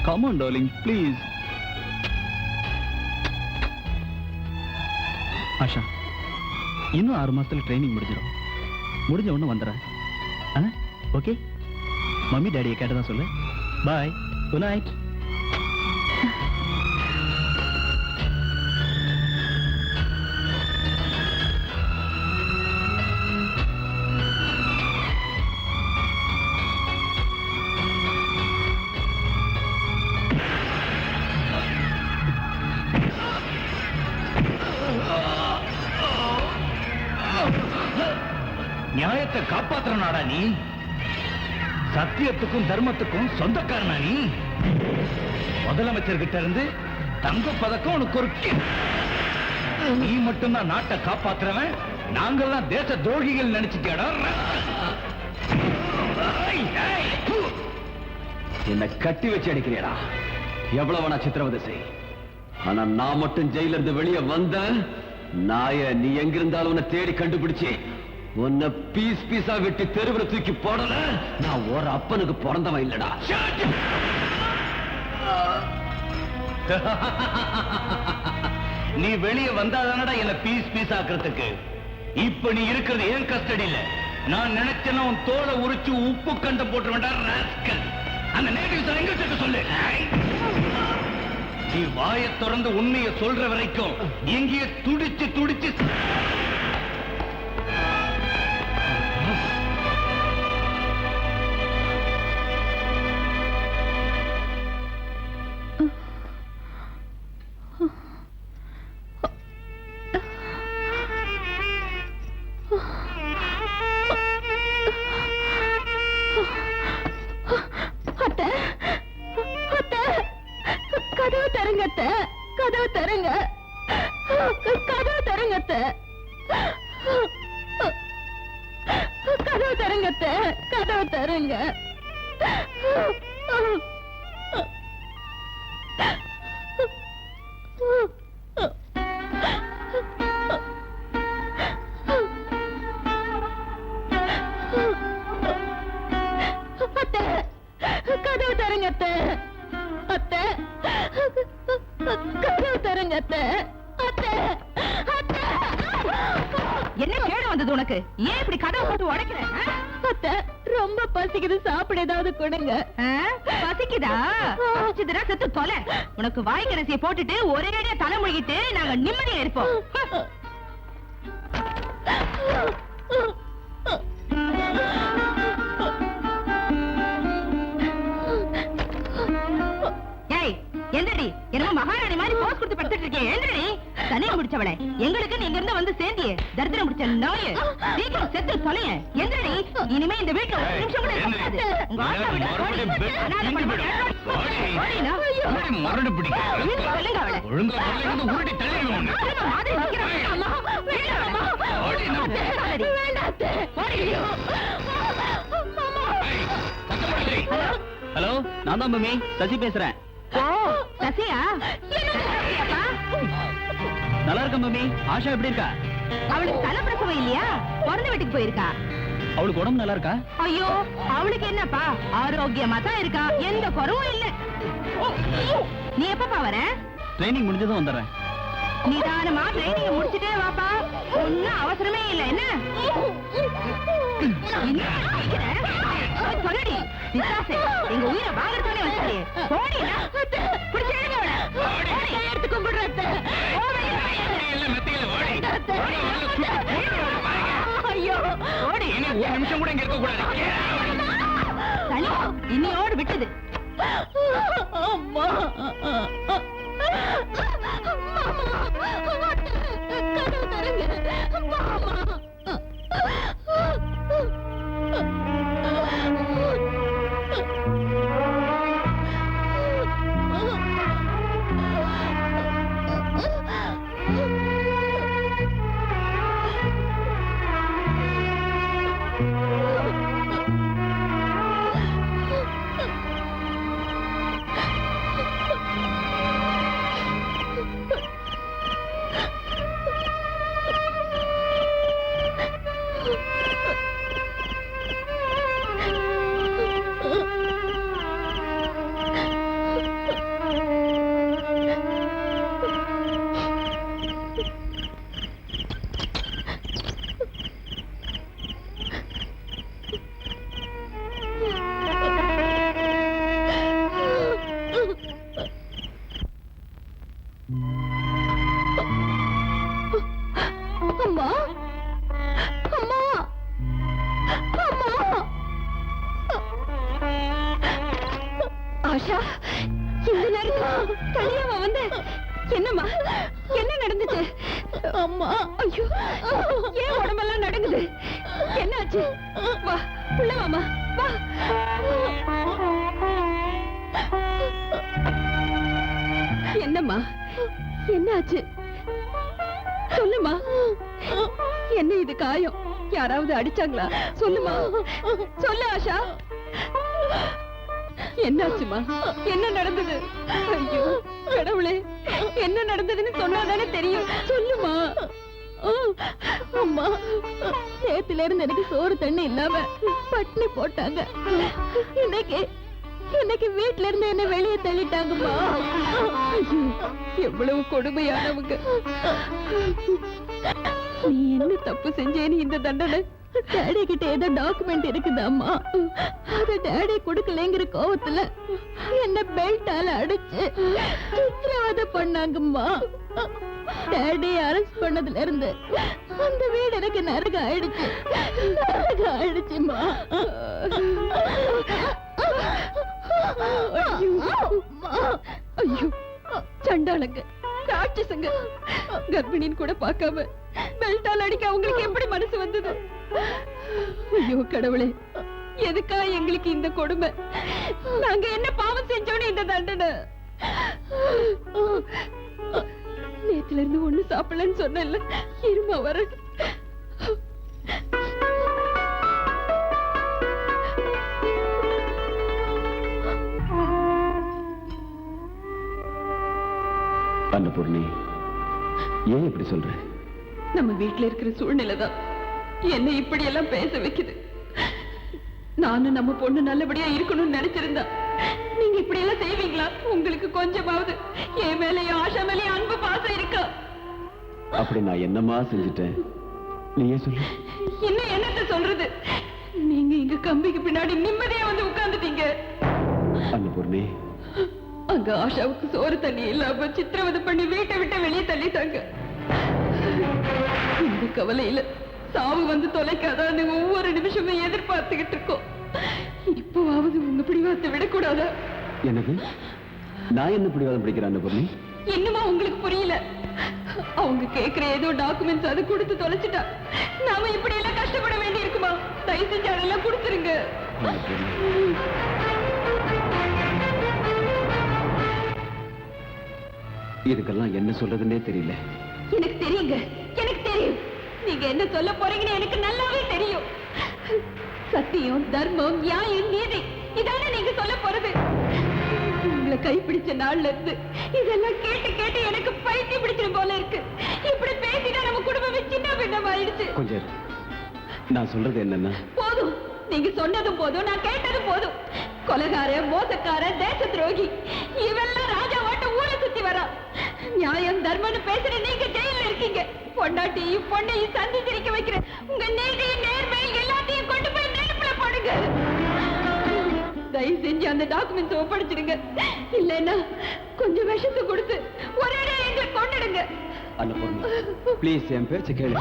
Come on darling please. Asha, இன்னும் 6 மாசத்துல ட்ரைனிங் முடிஞ்சிடும். முடிஞ்ச உடனே வந்துடுறேன். ஓகே? மம்மி டாடியை கேட்டதான் சொல்லு. பாய், குட் நைட். நியாயத்தை காப்பாத்துறனாடா நீ? சத்தியத்துக்கும் தர்மத்துக்கும் சொந்தக்காரனா நீ? முதலமைச்சர்கிட்ட இருந்து தங்க பதக்கம் உனக்கு ஒரு நீ மட்டும்தான் நாட்டை காப்பாத்துறவன். நாங்கெல்லாம் தேச துரோகிகள் நினைச்சிட்டியாடா? என்ன கட்டி வச்சு அடிக்கிறியடா? எவ்வளவு சித்திரவதை செய், ஆனா நான் மட்டும் ஜெயில இருந்து வெளியே வந்த நாய நீ எங்கிருந்தாலும் உன்னை தேடி கண்டுபிடிச்சு உன்னை பீஸ் பீஸா வெட்டி தெருவுல தூக்கி போடல. நான் ஒரு அப்பனுக்கு பிறந்தவன் இல்லடா. நீ வெளியே வந்தாதானடா என்ன பீஸ் பீஸ் ஆக்குறதுக்கு. இப்ப நீ இருக்கிறது ஏன் கஸ்டடியில. நான் நினைச்சேன்னா உன் தோலை உரிச்சு உப்பு கண்ட போட்டு வேண்டா ராஸ்கல். அந்த நேட்டிவ்ஸ் எங்க வச்சிருக்க சொல்லு. நீ வாயை திறந்து உண்மையை சொல்ற வரைக்கும் எங்கேயே துடிச்சு துடிச்சு கதவு தருங்க, கதவு தருங்க, கதவு தருங்க, கதவு தருங்க, கதவு தருங்க. கதவு தருங்க, அத்தை, கதவு தருங்க, அத்தை. என்ன கேடு வந்தது உனக்கு? ஏன் இப்படி கதவை போட்டு உடைக்கிற? அத்தை, ரொம்ப பசிக்குது, சாப்பிட ஏதாவது கொடுங்க. பசிக்குதா? பசிச்சுதுன்னா செத்து தொலை. உனக்கு வாய்க்கரசியை போட்டுட்டு ஒரே அடியா தலை முழுகிட்டு நாங்க நிம்மதியா இருப்போம். எந்தடி என்னமோ மகாராணி மாதிரி போஸ் கொடுத்து படுத்துட்டு இருக்கேன். எந்தடி தனியா முடிச்சவளே, எங்களுக்கு நீங்க இருந்து வந்து சேர்ந்தியே தரித்திரம் முடிச்ச நாயே, சீக்கிரம் செத்து தொலைய. எந்தடி இனிமே இந்த வீட்டுல ஒரு நிமிஷம் கூட இருக்காது. உங்க ஆட்டா விட மரடு பிடிக்க சொல்லுங்க அவளை ஒழுங்கா உருட்டி தள்ளிடுவோம். மாதிரி வேண்டாம், ஹலோ, நான் தான் மம்மி சசி பேசுறேன். ஓ சசியா? சசியாப்பா? நல்லா இருக்கேன் மம்மி. ஆஷா எப்படி இருக்கா? அவளுக்கு தலைப்பிரசவம் இல்லையா? பிறந்த வீட்டுக்கு போயிருக்கா. அவளுக்கு உடம்பு நல்லா இருக்கா? ஐயோ அவளுக்கு என்னப்பா, ஆரோக்கியமா தான் இருக்கா, எந்த குறவும் இல்ல. நீ எப்பப்பா வர? ட்ரைனிங் முடிஞ்சதும் வந்துடுறேன். நிதானமா ட்ரைனிங் முடிச்சிட்டே வாப்பா, ஒன்னும் அவசரமே இல்ல. என்ன சொல்லடி பிசாசே, எங்க உயிரை வாங்கறதுனே வச்சிட்டே. போடினா பிடிச்சு எழுங்க அவளை. எடுத்து கும்பிடுறேன். ஐயோ ஓடி, ஒரு நிமிஷம் கூட இங்க இருக்க கூடாது. சளி இன்னையோடு விட்டது. அம்மா கதவு தரங்க மாமா. அம்மா அம்மா அம்மா. ஆஷா, இந்த நேரம் தனியாவா வந்த? என்னம்மா, என்ன நடந்துச்சு? அம்மா ஐயோ, ஏன் உடம்பெல்லாம் நடக்குது? என்னாச்சு? வா உள்ள வாமா, வா. என்னம்மா, என்னாச்சு? சொல்லுமா. என்ன இது காயம்? யாராவது அடிச்சாங்களா? சொல்லுமா, சொல்லு ஆஷா. என்னாச்சுமா? என்ன நடந்தது? ஐயோ கடவுளே, என்ன நடந்ததுன்னு சொன்னாதானே தெரியும். சொல்லுமா. அம்மா, நேத்துல இருந்து எனக்கு சோறு தண்ணி இல்லாம பட்டினி போட்டாங்க. இன்னைக்கு வீட்டுல இருந்து என்ன வெளியே தள்ளிட்டாங்கம்மா. எவ்வளவு கொடுமையானவங்க. நீ என்ன தப்பு செஞ்சேன்னு இந்த தண்டனை? டேடி கிட்ட ஏதோ டாக்குமெண்ட் இருக்குதாம்மா, அத டேடி கொடுக்கலங்கிற கோவத்துல என்ன பெல்ட்டால அடிச்சு சித்திரவதை பண்ணாங்கம்மா. டேடி அரெஸ்ட் பண்ணதுல இருந்து அந்த வீடு எனக்கு நரகம் ஆயிடுச்சுமா. ஐயோ சண்டாளங்க, ராட்சசங்க, கர்ப்பிணின்னு கூட பார்க்காம பெல்ட்டால் அடிக்க அவங்களுக்கு எப்படி மனசு வந்தது? ஐயோ கடவுளே, எதுக்கா எங்களுக்கு இந்த கொடுமை? நாங்க என்ன பாவம் செஞ்சோன்னு இந்த தண்டனை? நேத்துல இருந்து ஒண்ணு சாப்பிடலன்னு சொன்னேன்ல, இருமா வர. அன்னபூர்ணி, ஏன் இப்படி சொல்ற? நம்ம வீட்டுல இருக்கிற சூழ்நிலைதான் என்ன இப்படி எல்லாம் பேச வைக்குது. நானும் நம்ம பொண்ணு நல்லபடியா இருக்கணும்னு நினைச்சிருந்தா நீங்க இப்படி எல்லாம் செய்வீங்களா? உங்களுக்கு கொஞ்சமாவது என் மேலயும் ஆஷா மேலயும் அன்பு பாசம் இருக்கா? அப்படி நான் என்னமா செஞ்சுட்டேன்? நீயே சொல்லு. இன்னும் என்னத்த சொல்றது? நீங்க இங்க கம்பிக்கு பின்னாடி நிம்மதியா வந்து உட்கார்ந்துட்டீங்க. அன்னபூர்ணி, அங்க ஆஷாவுக்கு சோறு தண்ணி இல்லாம சித்திரவதை பண்ணி வீட்டை விட்டு வெளியே தள்ளிட்டாங்க. இந்த கவலையில சாவு வந்து தொலைக்காதான்னு ஒவ்வொரு நிமிஷமும் எதிர்பார்த்துக்கிட்டு இருக்கோம். இப்பவாவது உங்க பிடிவாதத்தை விடக்கூடாதா? எனக்கு நான் என்ன பிடிவாதம் பிடிக்கிறேன் அன்னபூர்ணி? இன்னுமா உங்களுக்கு புரியல? அவங்க கேக்குற ஏதோ டாக்குமெண்ட்ஸ் அது கொடுத்து தொலைச்சிட்டா நாம இப்படி எல்லாம் கஷ்டப்பட வேண்டி இருக்குமா? தயவு செஞ்சு அதெல்லாம் கொடுத்துருங்க. இதுக்கெல்லாம் என்ன சொல்றதுன்னே தெரியல. எனக்கு தெரியுங்க, எனக்கு தெரியும். நீங்க என்ன சொல்ல போறீங்கன்னு எனக்கு நல்லாவே தெரியும். சத்தியம், தர்மம், நியாயம், நீதி இதானே நீங்க சொல்ல போறது? உங்களை கைப்பிடிச்ச நாள்ல இருந்து இதெல்லாம் கேட்டு கேட்டு எனக்கு பைத்தியம் பிடிச்சிடும் போல இருக்கு. இப்படி பேசிட்டா நம்ம குடும்பமே சின்ன பின்னமாயிடுச்சு. கொஞ்சம் நான் சொல்றது என்னன்னா, போதும், நீங்க சொன்னதும் போதும், நான் கேட்டதும் போதும். கொலைகார, மோசக்கார, தேச துரோகி இவெல்லாம் ராஜா வாட்ட ஊரை சுத்தி வரா. நியாயம் தர்மம்னு பேசுற நீங்க ஜெயில இருக்கீங்க. பொண்டாட்டியும் பொண்ணையும் சந்தி சிரிக்க வைக்கிற உங்க நீதி நேர்மை எல்லாத்தையும் கொண்டு போய் நெருப்புல போடுங்க. தயவு செஞ்சு அந்த டாக்குமெண்ட்ஸ் ஒப்படைச்சிடுங்க. இல்லைன்னா கொஞ்சம் விஷத்தை கொடுத்து ஒரே எங்களை கொண்டுடுங்க. அன்னபூர்ணி ப்ளீஸ் என் பேச்ச கேளு.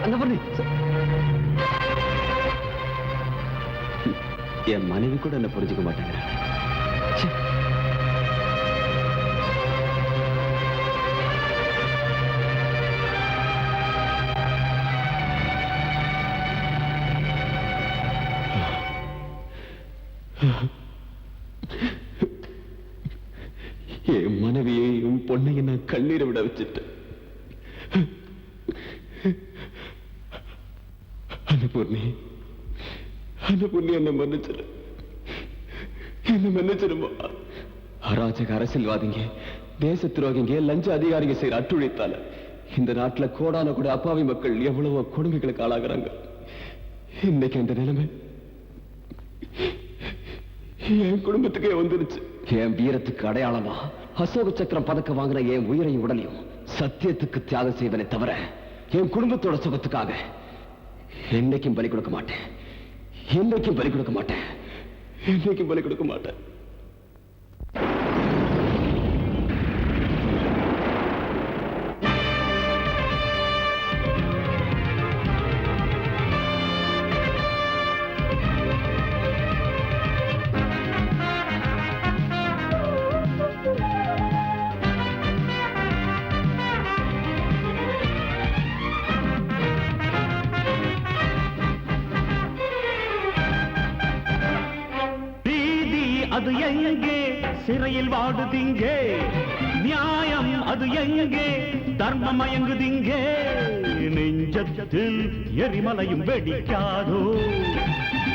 அன்னபூர்ணி, என் மனைவி கூட என்ன புரிஞ்சுக்க மாட்டேங்கிறேன். என் மனைவியையும் பொண்ணையும் நான் கண்ணீரை விட வச்சுட்டேன். அன்னபூர்ணி, அன்னபூர்ணி என்ன மன்னிச்சிரு, என்ன மன்னிச்சிருமா. அராஜக அரசியல்வாதிங்க, தேச துரோகிங்க, லஞ்ச அதிகாரிங்க செய்யற அட்டுழித்தால இந்த நாட்டுல கோடான கூட அப்பாவி மக்கள் எவ்வளவோ கொடுமைகளுக்கு ஆளாகிறாங்க. இன்னைக்கு அந்த நிலைமை என் குடும்பத்துக்கே வந்துருச்சு. என் வீரத்துக்கு அடையாளமா அசோக சக்கரம் பதக்கம் வாங்கின என் உயிரையும் உடலையும் சத்தியத்துக்கு தியாகம் செய்வனே தவிர என் குடும்பத்தோட சுகத்துக்காக என்னைக்கும் பலி கொடுக்க மாட்டேன். என்னைக்கும் பலி கொடுக்க மாட்டேன். என்னைக்கும் பலி கொடுக்க மாட்டேன். அது எங்கே சிறையில் வாடுதிங்கே, நியாயம் அது எங்கே தர்மம் மயங்குதிங்கே. நெஞ்சத்தில் எரிமலையும் வெடிக்காதோ,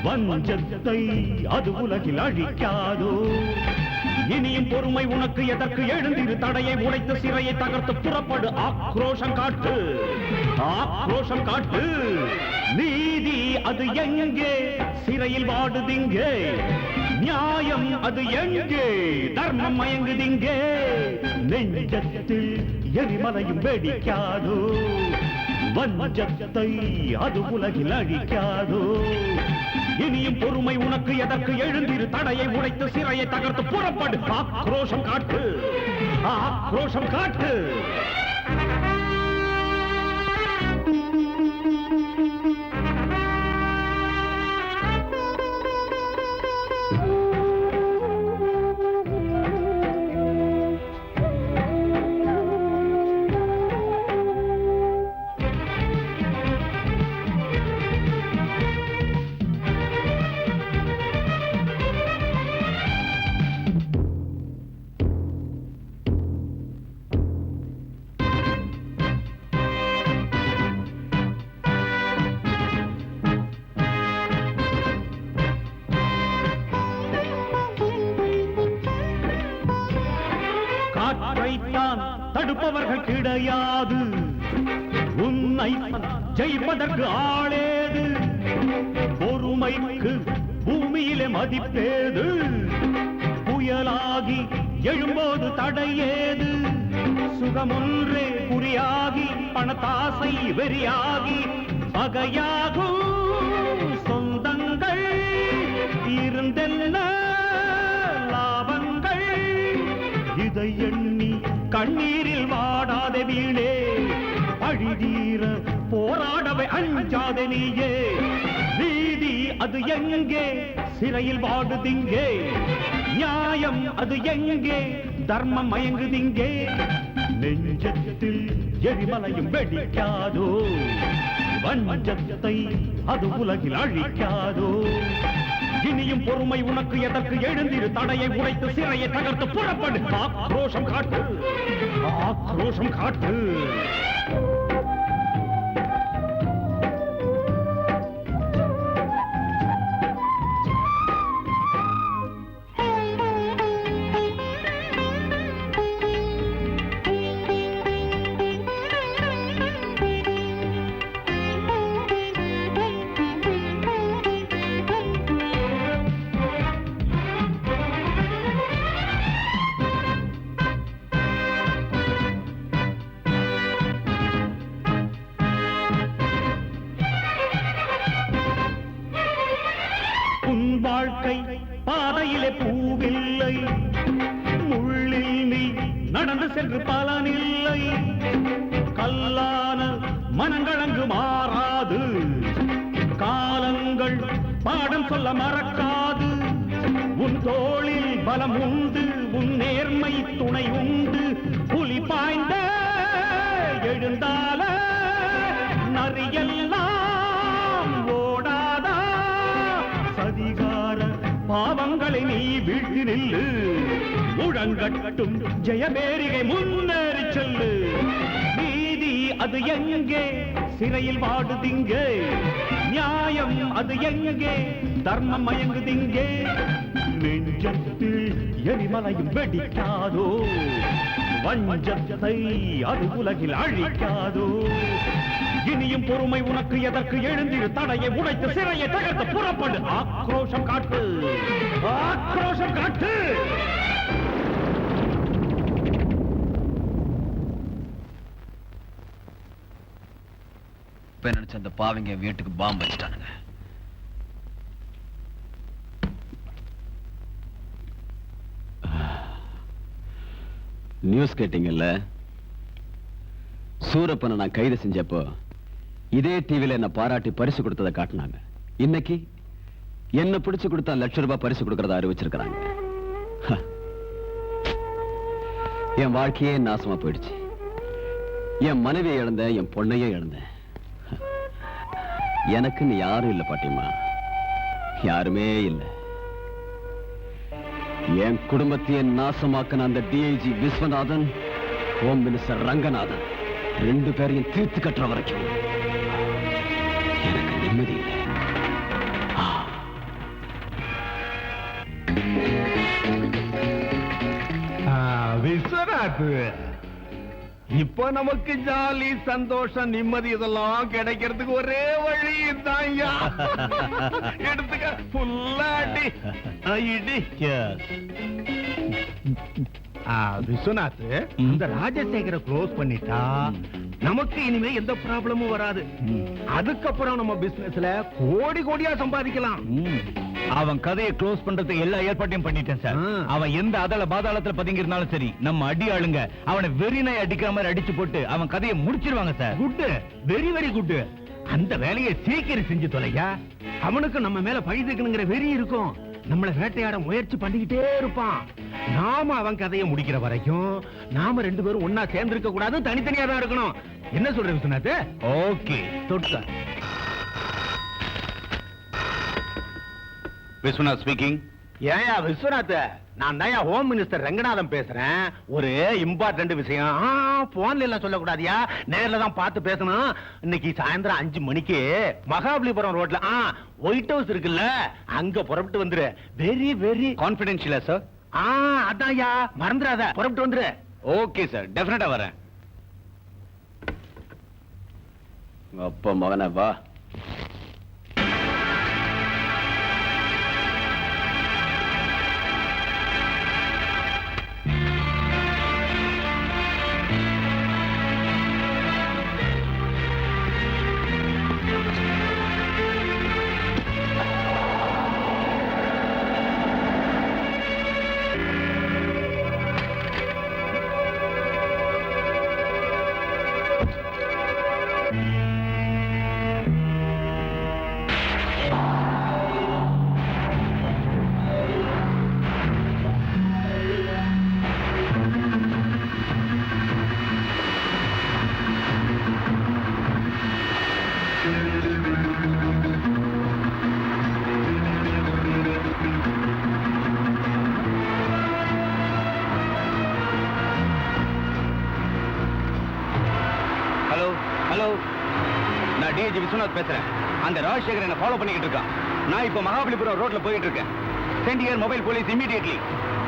வஞ்சத்தை அது உலகில் அழிக்காதோ. இனியும் பொறுமை உனக்கு எதற்கு? எழுந்திரு, தடையை உடைத்து சிறையை தகர்த்து புறப்படு. ஆக்ரோஷம் காட்டு, ஆக்ரோஷம் காட்டு. நீதி அது எங்கே சிறையில் வாடுதிங்கே, நியாயம் அது எங்கே தர்மம் மயங்குதிங்கே. நெஞ்சத்தில் எரிமலையும் வெடிக்காதோ, வஞ்சத்தை அது உலகில் அழிக்காதோ. இனியும் பொறுமை உனக்கு எதற்கு? எழுந்திரு, தடையை உடைத்து சிறையை தகர்த்து புறப்படு. ஆக்ரோஷம் காட்டு, ஆக்ரோஷம் காட்டு. தடுப்பவர்கள் கிடையாது, உன்னை ஜெயிப்பதற்கு ஆளேது. பொறுமைக்கு பூமியிலே மதிப்பேது, புயலாகி எழும்போது தடையேது. சுகமொன்றே குறியாகி பணத்தாசை வெறியாகி பகையாகும் சொந்தங்கள் இருந்தென்ன லாபங்கள். இதை எண்ணி கண்ணீரில் வாடாத வீணே, அழிதீர போராடவே அஞ்சாத நீயே. நீதி அது எங்கே சிறையில் வாடுதிங்கே, நியாயம் அது எங்கே தர்மம் மயங்குதிங்கே. நெஞ்சத்தில் எரிமலையும் வெடிக்காதோ, வஞ்சத்தை அது உலகில் அழிக்காதோ. இனியும் பொறுமை உனக்கு எதற்கு? எழுந்திரு, தடையை உடைத்து சிறையை தகர்த்து புறப்படு. ஆக்ரோஷம் காட்டு, ஆக்ரோஷம் காட்டு. சென்று பலனில்லை கல்லான மனங்களங்கு மாறாது காலங்கள் பாடம் சொல்ல மறக்காது உன் தோளில் பலம் உண்டு உன் நேர்மை துணை உண்டு புலி பாய்ந்த எழுந்தால நரியெல்லாம் ஓடாதா சதிகார பாவங்களை நீ வீழ்த்தி நில்லு முழங்கட்டும் ஜெயபேரிகை முன்னேறி செல்லு நீதி அது எங்கே சிறையில் வாடுதிங்கே நியாயம் அது எங்கே தர்மம் மயங்குதிங்கே நெஞ்சத்தில் எரிமலையும் வெடிக்காதோ வஞ்சத்தை அது உலகில் அழிக்காதோ இனியும் பொறுமை உனக்கு எதற்கு எழுந்திரு தடையை உடைத்து சிறையை தகர்த்து புறப்படு ஆக்ரோஷம் காட்டு ஆக்ரோஷம் காட்டு நினைச்ச அந்த பாவிங்க வீட்டுக்கு பாம்பு வச்சுட்டானுங்க. நியூஸ் கேட்டீங்கல்ல, சூரப்பனை நான் கைது செஞ்சப்போ இதே டிவில என்ன பாராட்டி பரிசு கொடுத்ததை காட்டினாங்க. இன்னைக்கு என்ன பிடிச்சு கொடுத்தா ₹1,00,000 பரிசு கொடுக்கறத அறிவிச்சிருக்கிறாங்க. என் வாழ்க்கையே நாசமா போயிடுச்சு. என் மனைவியை இழந்தேன், என் பொண்ணையே இழந்தேன். எனக்குன்னு யாரும் இல்லை பாட்டிமா, யாருமே இல்லை. என் குடும்பத்தையே நாசமாக்கின அந்த DIG Viswanathan, home minister Ranganathan 2 பேரையும் தீர்த்து கட்டுற வரைக்கும் எனக்கு நிம்மதி இல்லை. விஸ்வநாத், இப்ப நமக்கு ஜாலி சந்தோஷம் நிம்மதி இதெல்லாம் கிடைக்கிறதுக்கு ஒரே வழி தான். எடுத்துக்க புல்லாடி இடி. விஸ்வநாத், இந்த ராஜசேகர க்ளோஸ் பண்ணிட்டா நமக்கு இனிமே எந்த ப்ராப்ளமும் வராது. அதுக்கப்புறம் நம்ம பிசினஸ்ல கோடி கோடியா சம்பாதிக்கலாம். அவன் கதையை க்ளோஸ் பண்றதுக்கு எல்லா ஏற்பாட்டையும் பண்ணிட்டேன் சார். அவன் எந்த அதல பாதாளத்துல பதுங்கி இருந்தாலும் சரி, நம்ம அடி ஆளுங்க அவனை வெறிநாய் அடிக்கிற மாதிரி அடிச்சு போட்டு அவன் கதையை முடிச்சிருவாங்க sir. Good, very very good. அந்த வேலையை சீக்கிரம் செஞ்சு தொலையா. அவனுக்கு நம்ம மேல பழி தீர்க்கணுங்கிற வெறி இருக்கும். நம்மளை வேட்டையாட முயற்சி பண்ணிக்கிட்டே இருப்பான். நாம அவன் கதையை முடிக்கிற வரைக்கும் நாம 2 பேரும் ஒன்னா சேர்ந்திருக்க கூடாது, தனித்தனியா தான் இருக்கணும். என்ன சொல்ற விஸ்வநாத்? ஓகே. தொட்ட விஸ்வநாத் ஸ்பீக்கிங். ஏயா விஸ்வநாத், நான் தான் ஹோம் மினிஸ்டர் ரங்கநாதன் பேசுறேன். ஒரு இம்பார்ட்டன்ட் விஷயம். போன்ல எல்லாம் சொல்லக்கூடாதியா, நேர்ல தான் பார்த்து பேசணும். இன்னைக்கு சாயந்தரம் 5 மணிக்கு மகாபலிபுரம் ரோட்ல ஒயிட் ஹவுஸ் இருக்குல்ல, அங்க புறப்பட்டு வந்துரு. வெரி வெரி கான்பிடென்ஷியலா சார்? அதான்யா, மறந்துடாத, புறப்பட்டு வந்துரு. ஓகே சார், டெஃபினட்டா வரேன். அப்பா மகனே வா. ஹலோ, நான் டிஐஜி விஸ்வநாத் பேசுறேன். அந்த ராஜசேகர் என்ன ஃபாலோ பண்ணிக்கிட்டு இருக்கான். நான் இப்போ மகாபலிபுரம் ரோட்ல போயிட்டு இருக்கேன். Send your mobile police immediately.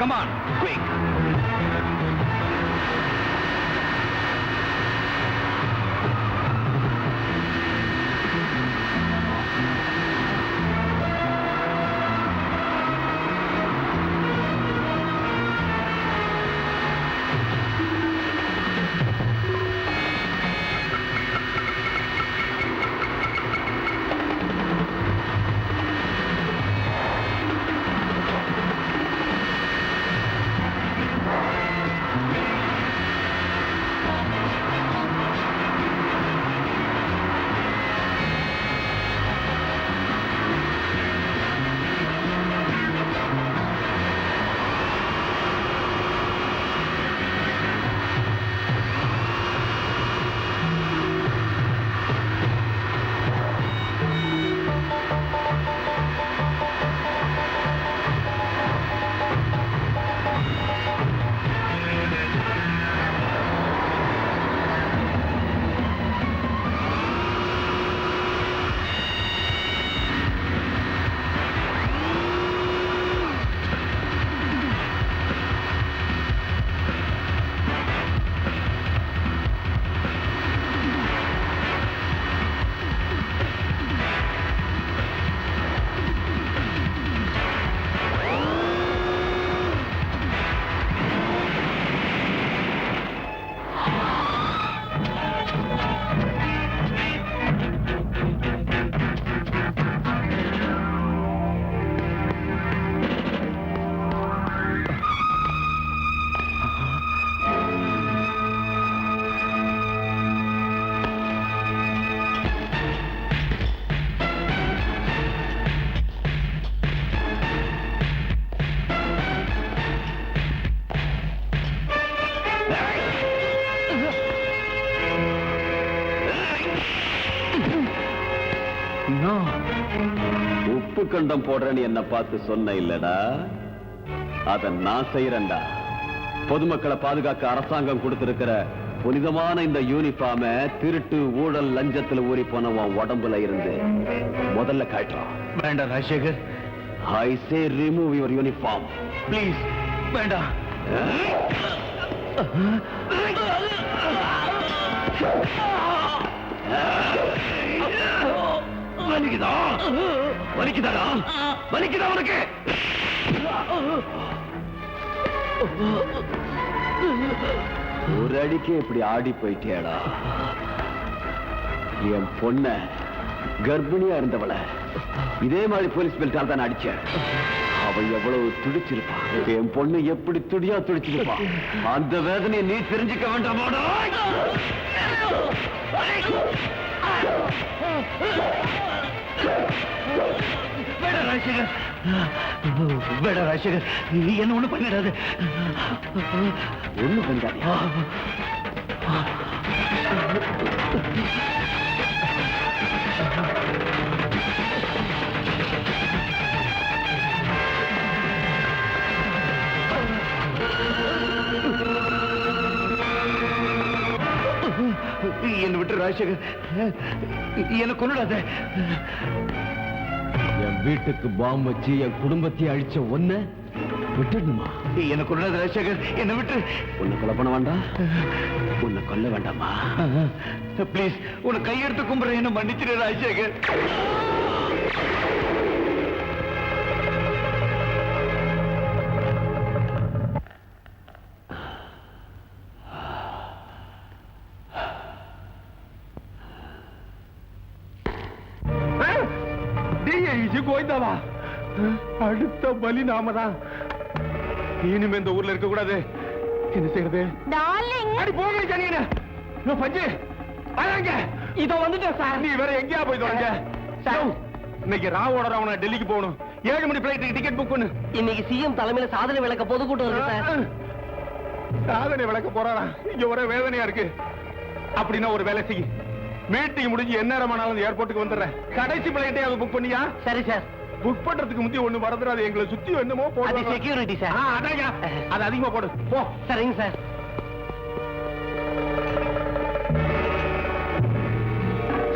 Come on, quick. உப்பு கண்டம் போடுறேன்னு என்ன பார்த்து சொன்ன இல்லடா, அத நான் செய்யறேன்டா. பொதுமக்களை பாதுகாக்க அரசாங்கம் கொடுத்திருக்கிற புனிதமான இந்த யூனிஃபார்ம திருட்டு ஊழல் லஞ்சத்துல ஊறி போனவன் உடம்புல இருந்து முதல்ல காட்டுறான். வேண்டாம் ராஜசேகர். ஐ சே ரிமூவ் யுவர் யூனிஃபார்ம் ப்ளீஸ். வேண்டாம். வலிக்குதா? வலிக்குதாடா? வலிக்குதா உனக்கு? ஒரு அடிக்கு இப்படி ஆடி போயிட்டியாடா. என் பொண்ண கர்ப்பிணியா இருந்தவள இதே மாதிரி போலீஸ் பெல்ட்டால் தான் அடிச்ச. அவ எவ்வளவு துடிச்சிருப்பான். என் பொண்ணு எப்படி துடியா துடிச்சிருப்பான். அந்த வேதனையை நீ தெரிஞ்சுக்க வேண்டாமாடா? வேண்டாம் ராஜசேகர். வேண்டாம் ராஜசேகர், என்ன ஒண்ணு பண்ணிடாது. ஒண்ணு பண்ணாதியா? என்ன விட்டு ராஜசேகர், என்ன கொன்னுடாத. என் வீட்டுக்கு பாம்பு வச்சு என் குடும்பத்தையே அழிச்ச ஒன்ன விட்டுடுமா? என்ன கொன்னுடாத ராஜசேகர், என்ன விட்டு. உன்னை கொலை பண்ண வேண்டாம், உன்னை கொல்ல வேண்டாமா? ப்ளீஸ், உன்னை கையெடுத்து கும்பிடுற, என்ன மன்னிச்சிரு ராஜசேகர். கோய்தாவா? அடுத்த பலி நாமதான். இனிமே இந்த ஊர்ல இருக்க கூடாது. என்ன செய்யறது? அடி போங்க ஜனியன. நான் பஞ்சு வாங்க. இதோ வந்துட்டேன் சார். நீ வேற எங்கயா போய் தொலைஞ்ச? இன்னைக்கு ராவோட ராவணா டெல்லிக்கு போகணும். 7 மணி பிளைட்டுக்கு டிக்கெட் புக் பண்ணு. இன்னைக்கு சிஎம் தலைமையில சாதனை விளக்க பொதுக்கூட்டம் இருக்கு சார். சாதனை விளக்க போறாரா? இங்க ஒரே வேதனையா இருக்கு. அப்படின்னா ஒரு வேலை செய்ய, மீட்டிங் முடிஞ்சு எந்நேரமானாலும் ஏர்போர்ட்டுக்கு வந்துடுறேன். கடைசி பிளைட்டையாவது புக் பண்ணியா? சரி சார். புக் பண்றதுக்கு முந்தி ஒண்ணு மறந்துடாது. எங்களை சுத்தி என்னமோ போடு. Security sir. அதாங்க, அது அதிகமா போடு. போ. சரிங்க சார்.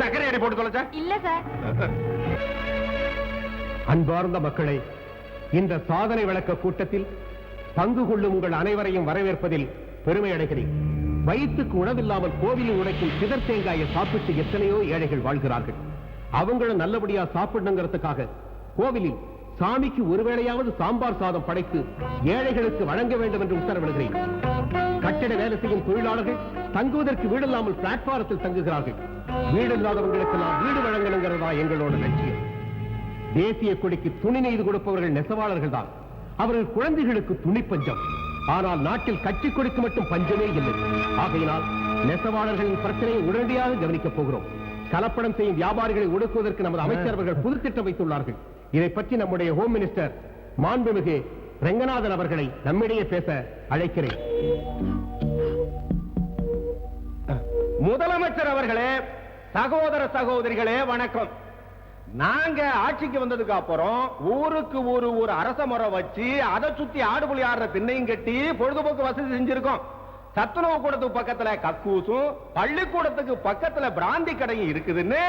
சக்கரை அடி போட்டு தொலைச்சா? இல்ல சார். அன்பார்ந்த மக்களே, இந்த சாதனை விளக்க கூட்டத்தில் பங்கு கொள்ளும் உங்கள் அனைவரையும் வரவேற்பதில் பெருமை அடைகிறேன். வயிற்றுக்கு உணவில்லாமல் கோவிலில் உடைக்கும் சிதர் தேங்காயை சாப்பிட்டு எத்தனையோ ஏழைகள் வாழ்கிறார்கள். அவங்களும் நல்லபடியா சாப்பிடணுங்கிறதுக்காக கோவிலில் சாமிக்கு ஒருவேளையாவது சாம்பார் சாதம் படைத்து ஏழைகளுக்கு வழங்க வேண்டும் என்று உத்தரவிடுகிறேன். கட்டிட வேலை செய்யும் தொழிலாளர்கள் தங்குவதற்கு வீடில்லாமல் பிளாட்பாரத்தில் தங்குகிறார்கள். வீடு இல்லாதவர்களுக்கெல்லாம் வீடு வழங்கணுங்கிறதா எங்களோட லட்சியம். தேசிய கொடிக்கு துணி நெய்து கொடுப்பவர்கள் நெசவாளர்கள் தான். அவர்கள் குழந்தைகளுக்கு துணி பஞ்சம். ஆனால் நாட்டில் கட்சி கொடிக்கு மட்டும் பஞ்சமே இல்லை. ஆகையினால் நெசவாளர்களின் பிரச்சனையை உடனடியாக கவனிக்கப் போகிறோம். கலப்படம் செய்யும் வியாபாரிகளை ஒடுக்குவதற்கு நமது அமைச்சர்கள் புது திட்டம் வைத்துள்ளார்கள். இதை பற்றி நம்முடைய ஹோம் மினிஸ்டர் மாண்புமிகு ரெங்கநாதன் அவர்களை நம்மிடையே பேச அழைக்கிறேன். முதலமைச்சர் அவர்களே, சகோதர சகோதரிகளே, வணக்கம். நாங்க ஆட்சிக்கு வந்ததுக்கு அப்புறம் ஊருக்கு ஒரு அரச மரம் வச்சு அதை சுத்தி ஆடுபுலி ஆடுற திண்ணையும் கட்டி பொழுதுபோக்கு வசதி செஞ்சிருக்கோம். சத்துணவு கூடத்துக்கு பக்கத்துல கக்கூசும், பள்ளிக்கூடத்துக்கு பக்கத்துல பிராந்தி கடையும் இருக்குதுன்னு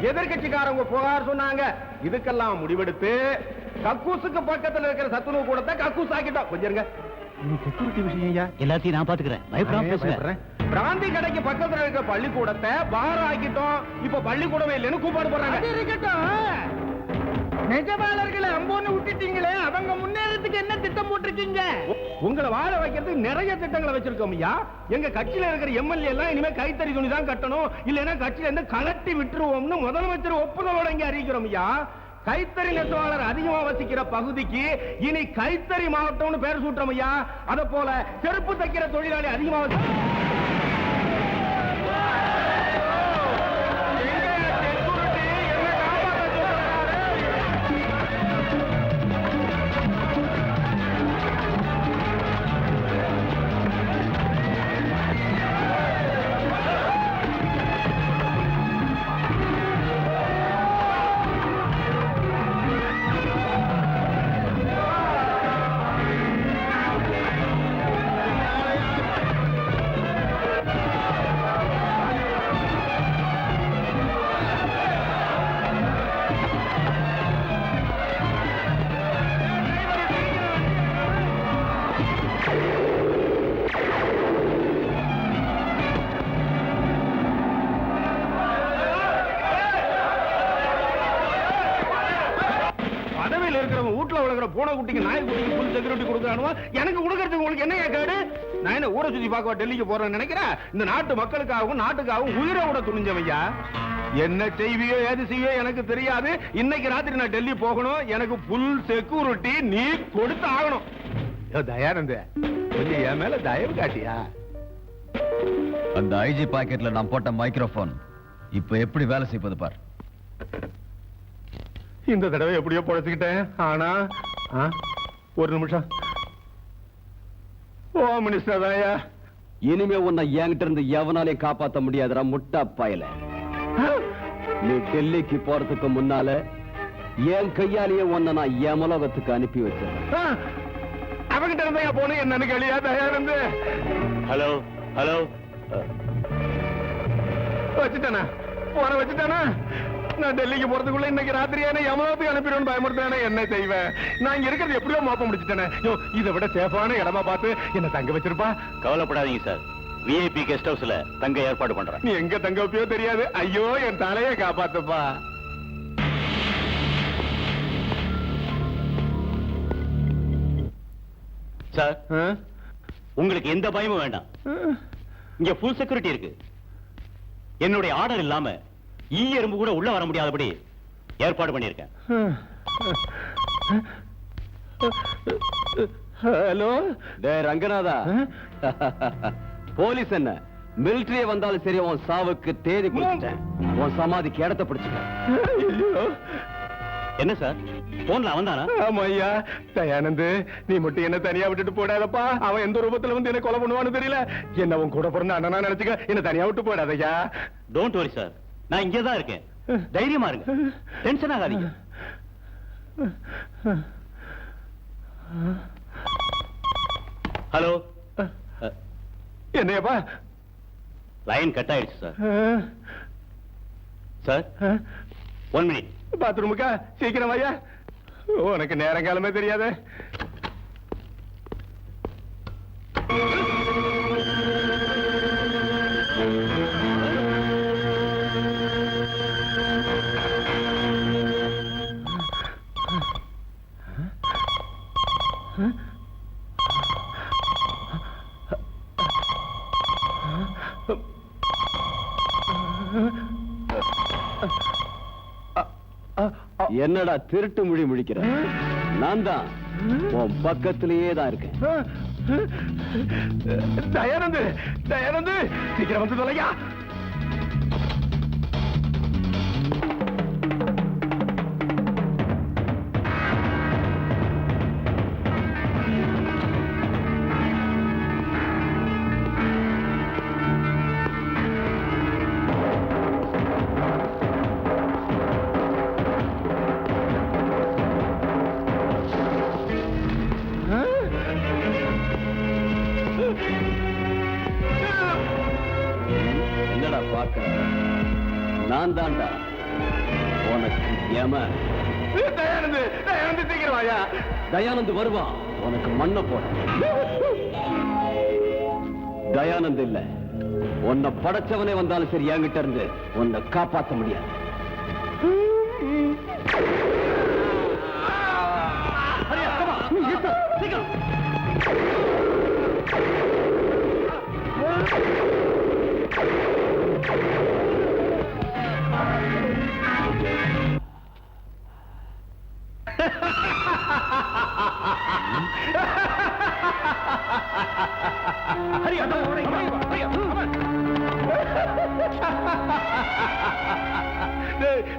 எதிர்கட்சிக்காரங்க புகார் சொன்னாங்க. இதுக்கெல்லாம் முடிவெடுத்து கக்கூசுக்கு பக்கத்துல இருக்கிற சத்துணவு கூடத்தை கக்கூஸ் ஆக்கிட்டோம். கொஞ்சம் இருங்க, செக்யூரிட்டி விஷயம் எல்லாத்தையும் நான் பாத்துக்கிறேன். பயப்படாம பேசுறேன். பிராந்தி கடைக்கு பக்கத்துல இருக்கிற பள்ளிக்கூடத்தை பார் ஆக்கிட்டோம். இப்ப பள்ளிக்கூடமே இல்லைன்னு கூப்பாடு போடுறாங்க. நெஜவாளர்களை அம்போன்னு விட்டுட்டீங்களே, அவங்க முன்னேறதுக்கு என்ன திட்டம் போட்டிருக்கீங்க? உங்களை வாழ வைக்கிறதுக்கு நிறைய திட்டங்களை வச்சிருக்கோம் ஐயா. எங்க கட்சியில இருக்கிற எம்எல்ஏ எல்லாம் இனிமே கைத்தறி துணி தான் கட்டணும், இல்லைன்னா கட்சியில இருந்து கலட்டி விட்டுருவோம்னு முதலமைச்சர் ஒப்புதலோட இங்க அறிவிக்கிறோம் ஐயா. கைத்தறி நெசவாளர் அதிகமா வசிக்கிற பகுதிக்கு இனி கைத்தறி மாவட்டம்னு பேர் சூட்டுறோம் ஐயா. அத போல செருப்பு தைக்கிற தொழிலாளி அதிகமா இருக்கிறவங்க வீட்டுல வளர்க்குற பூனை குட்டிக்கு நாய் குட்டிக்கு ஃபுல் செக்யூரிட்டி கொடுக்குறானுவா, எனக்கு கொடுக்கறதுக்கு உங்களுக்கு என்ன கேடு? நான் என்ன ஊரை சுத்தி பார்க்க டெல்லிக்கு போறேன்னு நினைக்கிறேன்? இந்த நாட்டு மக்களுக்காகவும் நாட்டுக்காகவும் உயிரை விட துணிஞ்சவையா. என்ன செய்வியோ ஏது செய்வியோ எனக்கு தெரியாது. இன்னைக்கு ராத்திரி நான் டெல்லி போகணும். எனக்கு ஃபுல் செக்யூரிட்டி நீ கொடுத்து ஆகணும். தயானந்த கொஞ்சம் என் மேல தயவு காட்டியா? அந்த ஐஜி பாக்கெட்ல நான் போட்ட மைக்ரோஃபோன் இப்ப எப்படி வேலை செய்வது பார். இந்த தடவை எப்படியோ பொழைச்சுக்கிட்டேன். ஆனா ஒரு நிமிஷம். ஓ மினிஸ்டர் தாயா, இனிமே உன்னை என்கிட்ட இருந்து எவனாலையும் காப்பாத்த முடியாதுடா முட்டா பயல. நீ டெல்லிக்கு போறதுக்கு முன்னால என் கையாலேயே உன்னை நான் யமலோகத்துக்கு அனுப்பி வச்சேன். அவங்கிட்ட இருந்தா போனேன் என்னன்னு கேளியா தயானந்து? ஹலோ ஹலோ, வச்சுட்டானா போன வச்சுட்டானா? நான் டெல்லிக்கு போறதுக்குள்ள இன்னைக்கு ராத்திரியான யமலோகத்துக்கு அனுப்பிடுவேன் பயமுறுத்தானே. என்ன செய்வேன்? நான் இங்க இருக்கிறது எப்படியோ மோப்பம் முடிச்சுட்டானே. இதை விட சேஃபான இடமா பார்த்து என்ன தங்க வச்சிருப்பா. கவலைப்படாதீங்க சார், விஐபி கெஸ்ட் ஹவுஸ்ல தங்க ஏற்பாடு பண்றேன். நீ எங்க தங்க வைப்பியோ தெரியாது. ஐயோ என் தலையை காப்பாத்துப்பா. சார், உங்களுக்கு எந்த பயமும் வேண்டாம். இங்க ஃபுல் செக்யூரிட்டி இருக்கு. என்னுடைய ஆர்டர் இல்லாம ஈ எறும்பு கூட உள்ள வர முடியாதபடி ஏற்பாடு பண்ணியிருக்கேன். ஹலோ ரங்கநாதா, போலீஸ் என்ன மிலிட்டரிய வந்தாலும் சரி உன் சாவுக்கு தேதி கொடுத்துட்டேன். உன் சமாதிக்கு இடத்தை பிடிச்சிட்டேன். என்ன சார் போன்ல அவன்தானா? ஆமா ஐயா. தயானந்து நீ மட்டும் என்ன தனியா விட்டுட்டு போடாதப்பா. அவன் எந்த ரூபத்துல வந்து என்ன கொலை பண்ணுவான்னு தெரியல. என்ன அவன் கூட பிறந்த அண்ணனா நினைச்சுக்க. என்ன தனியா விட்டு போடாதய்யா. டோன்ட் வரி சார், நான் இங்கே தான் இருக்கேன். தைரியமா இருங்க, டென்ஷன் ஆகாதீங்க. ஹலோ, என்னையப்பா லைன் கட் ஆயிடுச்சு சார். Sir 1 minute. பாத்ரூமுக்கா? சீக்கிரம் ஐயா. உனக்கு நேரங்காலமே தெரியாத. என்னடா திருட்டு மொழி முடிக்கிற? நான் தான் உன் பக்கத்திலேயே தான் இருக்கேன். தயானந்து, தயானந்து சீக்கிரம் வந்து தொலையா. என்னடா பார்க்க? நான் தான்டா உனக்கு யம. தயானந்து, தயானந்து சீக்கிரம் வாயா. தயானந்து வருவான் உனக்கு மண்ணை போட. தயானந்து இல்ல, உன்னை படைச்சவனே வந்தாலும் சரி என்கிட்ட இருந்து உன்னை காப்பாற்ற முடியாது.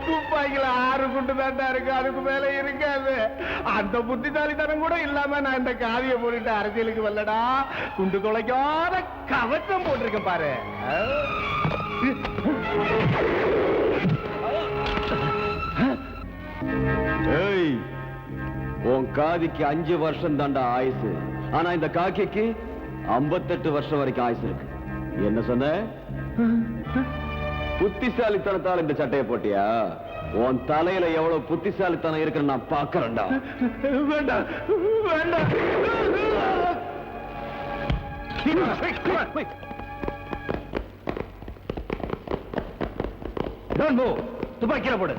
துப்பாக்கில 6 குண்டு தாண்டா இருக்கு, அதுக்கு மேல இருக்காது. அந்த புத்திசாலித்தனம் கூட இல்லாம நான் இந்த காவிய போட்டுட்டு அரசியலுக்கு வரலடா. குண்டு தொலைக்காத கவசம் போட்டிருக்கேன் பாரு. ஏய், உன் காதிக்கு 5 வருஷம் தாண்டா ஆயுசு. ஆனா இந்த காக்கிக்கு 58 வருஷம் வரைக்கும் ஆயுசு இருக்கு. என்ன சொன்ன? புத்திசாலித்தனத்தால் இந்த சட்டையை போட்டியா? உன் தலையில எவ்வளவு புத்திசாலித்தனம் இருக்குன்னு நான் பாக்குறேன்டா. வேண்டாம் வேண்டாம். துப்பாக்கியில போடு.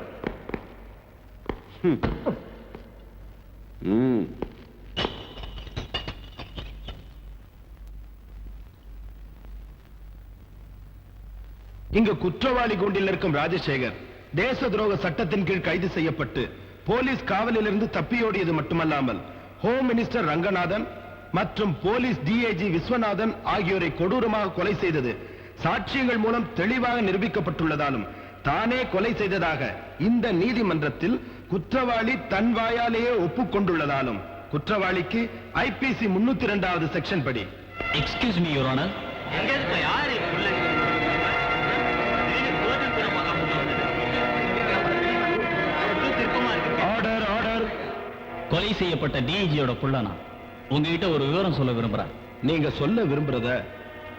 இங்கு குற்றவாளி கூண்டில் இருக்கும் ராஜசேகர் தேச துரோக சட்டத்தின் கீழ் கைது செய்யப்பட்டு போலீஸ் காவலிலிருந்து தப்பியோடியது மட்டுமல்லாமல் ஹோம் மினிஸ்டர் ரங்கநாதன் மற்றும் போலீஸ் டிஐஜி விஸ்வநாதன் ஆகியோரை கொடூரமாக கொலை செய்தது சாட்சியங்கள் மூலம் தெளிவாக நிரூபிக்கப்பட்டுள்ளதாலும் தானே கொலை செய்ததாக இந்த நீதிமன்றத்தில் குற்றவாளி தன் வாயாலேயே ஒப்புக்கொண்டுள்ளதாலும் குற்றவாளிக்கு ஐபிசி 302வது செக்ஷன் படி excuse me your honour. Order order. கொலை செய்யப்பட்ட டிஐஜியோட புள்ளனா உங்ககிட்ட ஒரு விவரம் சொல்ல விரும்புறேன். நீங்க சொல்ல விரும்புறத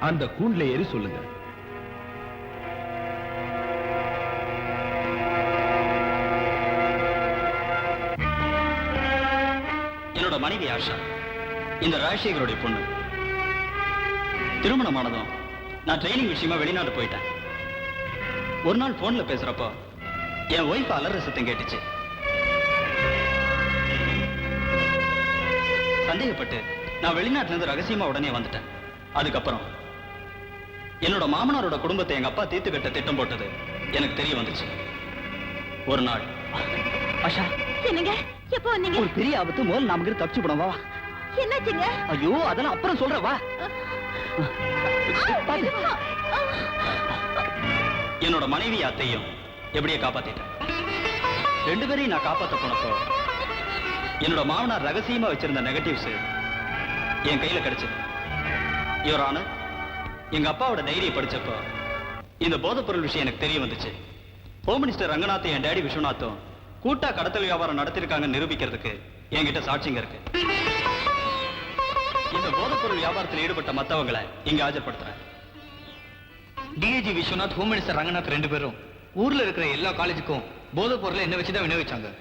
அந்த கூண்ல ஏறி சொல்லுங்க. என்னோட மனைவி ஆஷா இந்த ராஜசேகரோட பொண்ணு. திருமணமானதும் நான் ட்ரைனிங் விஷயமா வெளிநாடு போயிட்டேன். ஒரு நாள் போன்ல பேசுறப்போ என் ஒய்ஃப் அலற சத்தம் கேட்டுச்சு. சந்தேகப்பட்டு நான் வெளிநாட்டுல இருந்து ரகசியமா உடனே வந்துட்டேன். அதுக்கப்புறம் என்னோட மாமனாரோட குடும்பத்தை எங்க அப்பா தீர்த்து கட்ட திட்டம் போட்டது எனக்கு தெரிய வந்துச்சு. ஒரு நாள் ஆஷா, என்னங்க எப்போ வந்தீங்க? ஒரு பெரிய ஆபத்து, முதல்ல நாம கிட்ட தப்பிச்சு போனோம். வா. என்னாச்சுங்க? ஐயோ, அதெல்லாம் அப்புறம் சொல்றேன், வா. என்னோட மனைவி அத்தையும் எப்படியே காப்பாத்திட்டேன். ரெண்டு பேரையும் நான் காப்பாத்த போனப்போ என்னோட மாமனார் ரகசியமா வச்சிருந்த நெகட்டிவ்ஸ் என் கையில கிடைச்சது. யுவர் ஆனர், எங்க அப்பாவோட டைரியை படிச்சப்போ இந்த போதைப் பொருள் விஷயம் எனக்கு தெரிய வந்துச்சு. ஹோம் மினிஸ்டர் ரங்கநாத்தும் என் டேடி விஸ்வநாத்தும் கூட்டா கடத்தல் வியாபாரம் நடத்திருக்காங்க நிரூபிக்கிறதுக்கு என்கிட்ட சாட்சிங்க இருக்கு. இந்த போதைப் பொருள் வியாபாரத்தில் ஈடுபட்ட மத்தவங்களை இங்க ஆஜர்படுத்துறேன். DIG Viswanath, home minister Ranganath ரெண்டு பேரும் ஊர்ல இருக்கிற எல்லா காலேஜுக்கும் போதைப் பொருளை என்ன வச்சுதான் விநியோகிச்சாங்க.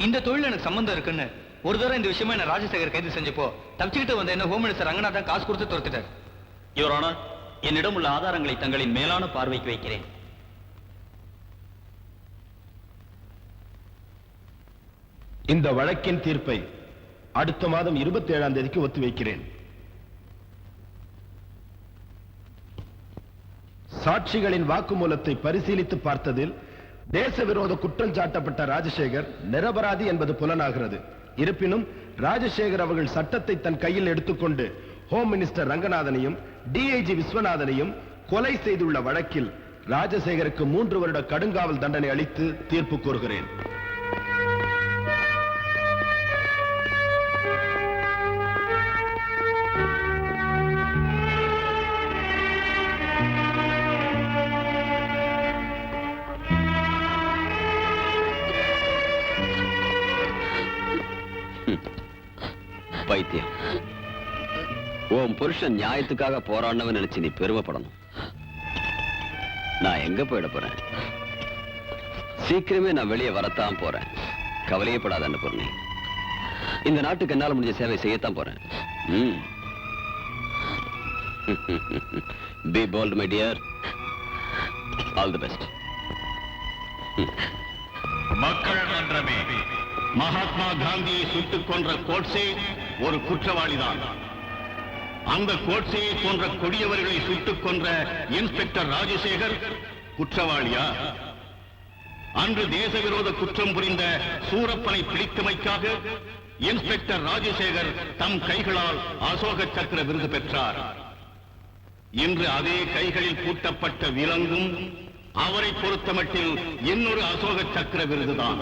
இந்த தொழில் எனக்கு சம்பந்தம் இருக்குன்னு ஒரு தடவை இந்த விஷயமா என்ன ராஜசேகர் கைது செஞ்சப்போ தப்பிச்சுக்கிட்டு வந்த என்ன ஹோம் மினிஸ்டர் ரங்கநாத் தான் காசு கொடுத்து துரத்திட்டார். யுவர் ஆனர், என்னிடம் உள்ள ஆதாரங்களை தங்களின் மேலான பார்வைக்கு வைக்கிறேன். இந்த வழக்கின் தீர்ப்பை அடுத்த மாதம் 27ஆம் தேதிக்கு ஒத்திவைக்கிறேன். சாட்சிகளின் வாக்குமூலத்தை பரிசீலித்து பார்த்ததில் தேச விரோத குற்றம் சாட்டப்பட்ட ராஜசேகர் நிரபராதி என்பது புலனாகிறது. இருப்பினும் ராஜசேகர் அவர்கள் சட்டத்தை தன் கையில் எடுத்துக்கொண்டு ஹோம் மினிஸ்டர் ரங்கநாதனையும் டிஐஜி விஸ்வநாதனையும் கொலை செய்துள்ள வழக்கில் ராஜசேகருக்கு 3 வருட கடுங்காவல் தண்டனை அளித்து தீர்ப்பு கூறுகிறேன். பைத்தியம், உன் புருஷன் நியாயத்துக்காக போராடினவன் நினைச்சு நீ பெருமைப்படணும். நான் எங்க போயிட போறேன்? சீக்கிரமே நான் வெளியே வரத்தான் போறேன். கவலையே படாத பொண்ணு. இந்த நாட்டுக்கு என்னால முடிஞ்ச சேவை செய்யத்தான் போறேன். Be bold, my dear. All the best. மக்கள் மன்றமே, மகாத்மா காந்தியை சுட்டுக் கொன்ற கோட்சே ஒரு குற்றவாளிதான். அந்த கோட்சேயை போன்ற கொடியவர்களை சுட்டுக் கொன்ற இன்ஸ்பெக்டர் ராஜசேகர் குற்றவாளியா? அன்று தேச விரோத குற்றம் புரிந்த சூரப்பனை பிடித்தமைக்காக இன்ஸ்பெக்டர் ராஜசேகர் தம் கைகளால் அசோக சக்கர விருது பெற்றார். இன்று அதே கைகளில் பூட்டப்பட்ட விலங்கும் அவரை பொறுத்தமட்டில் இன்னொரு அசோக சக்கர விருதுதான்.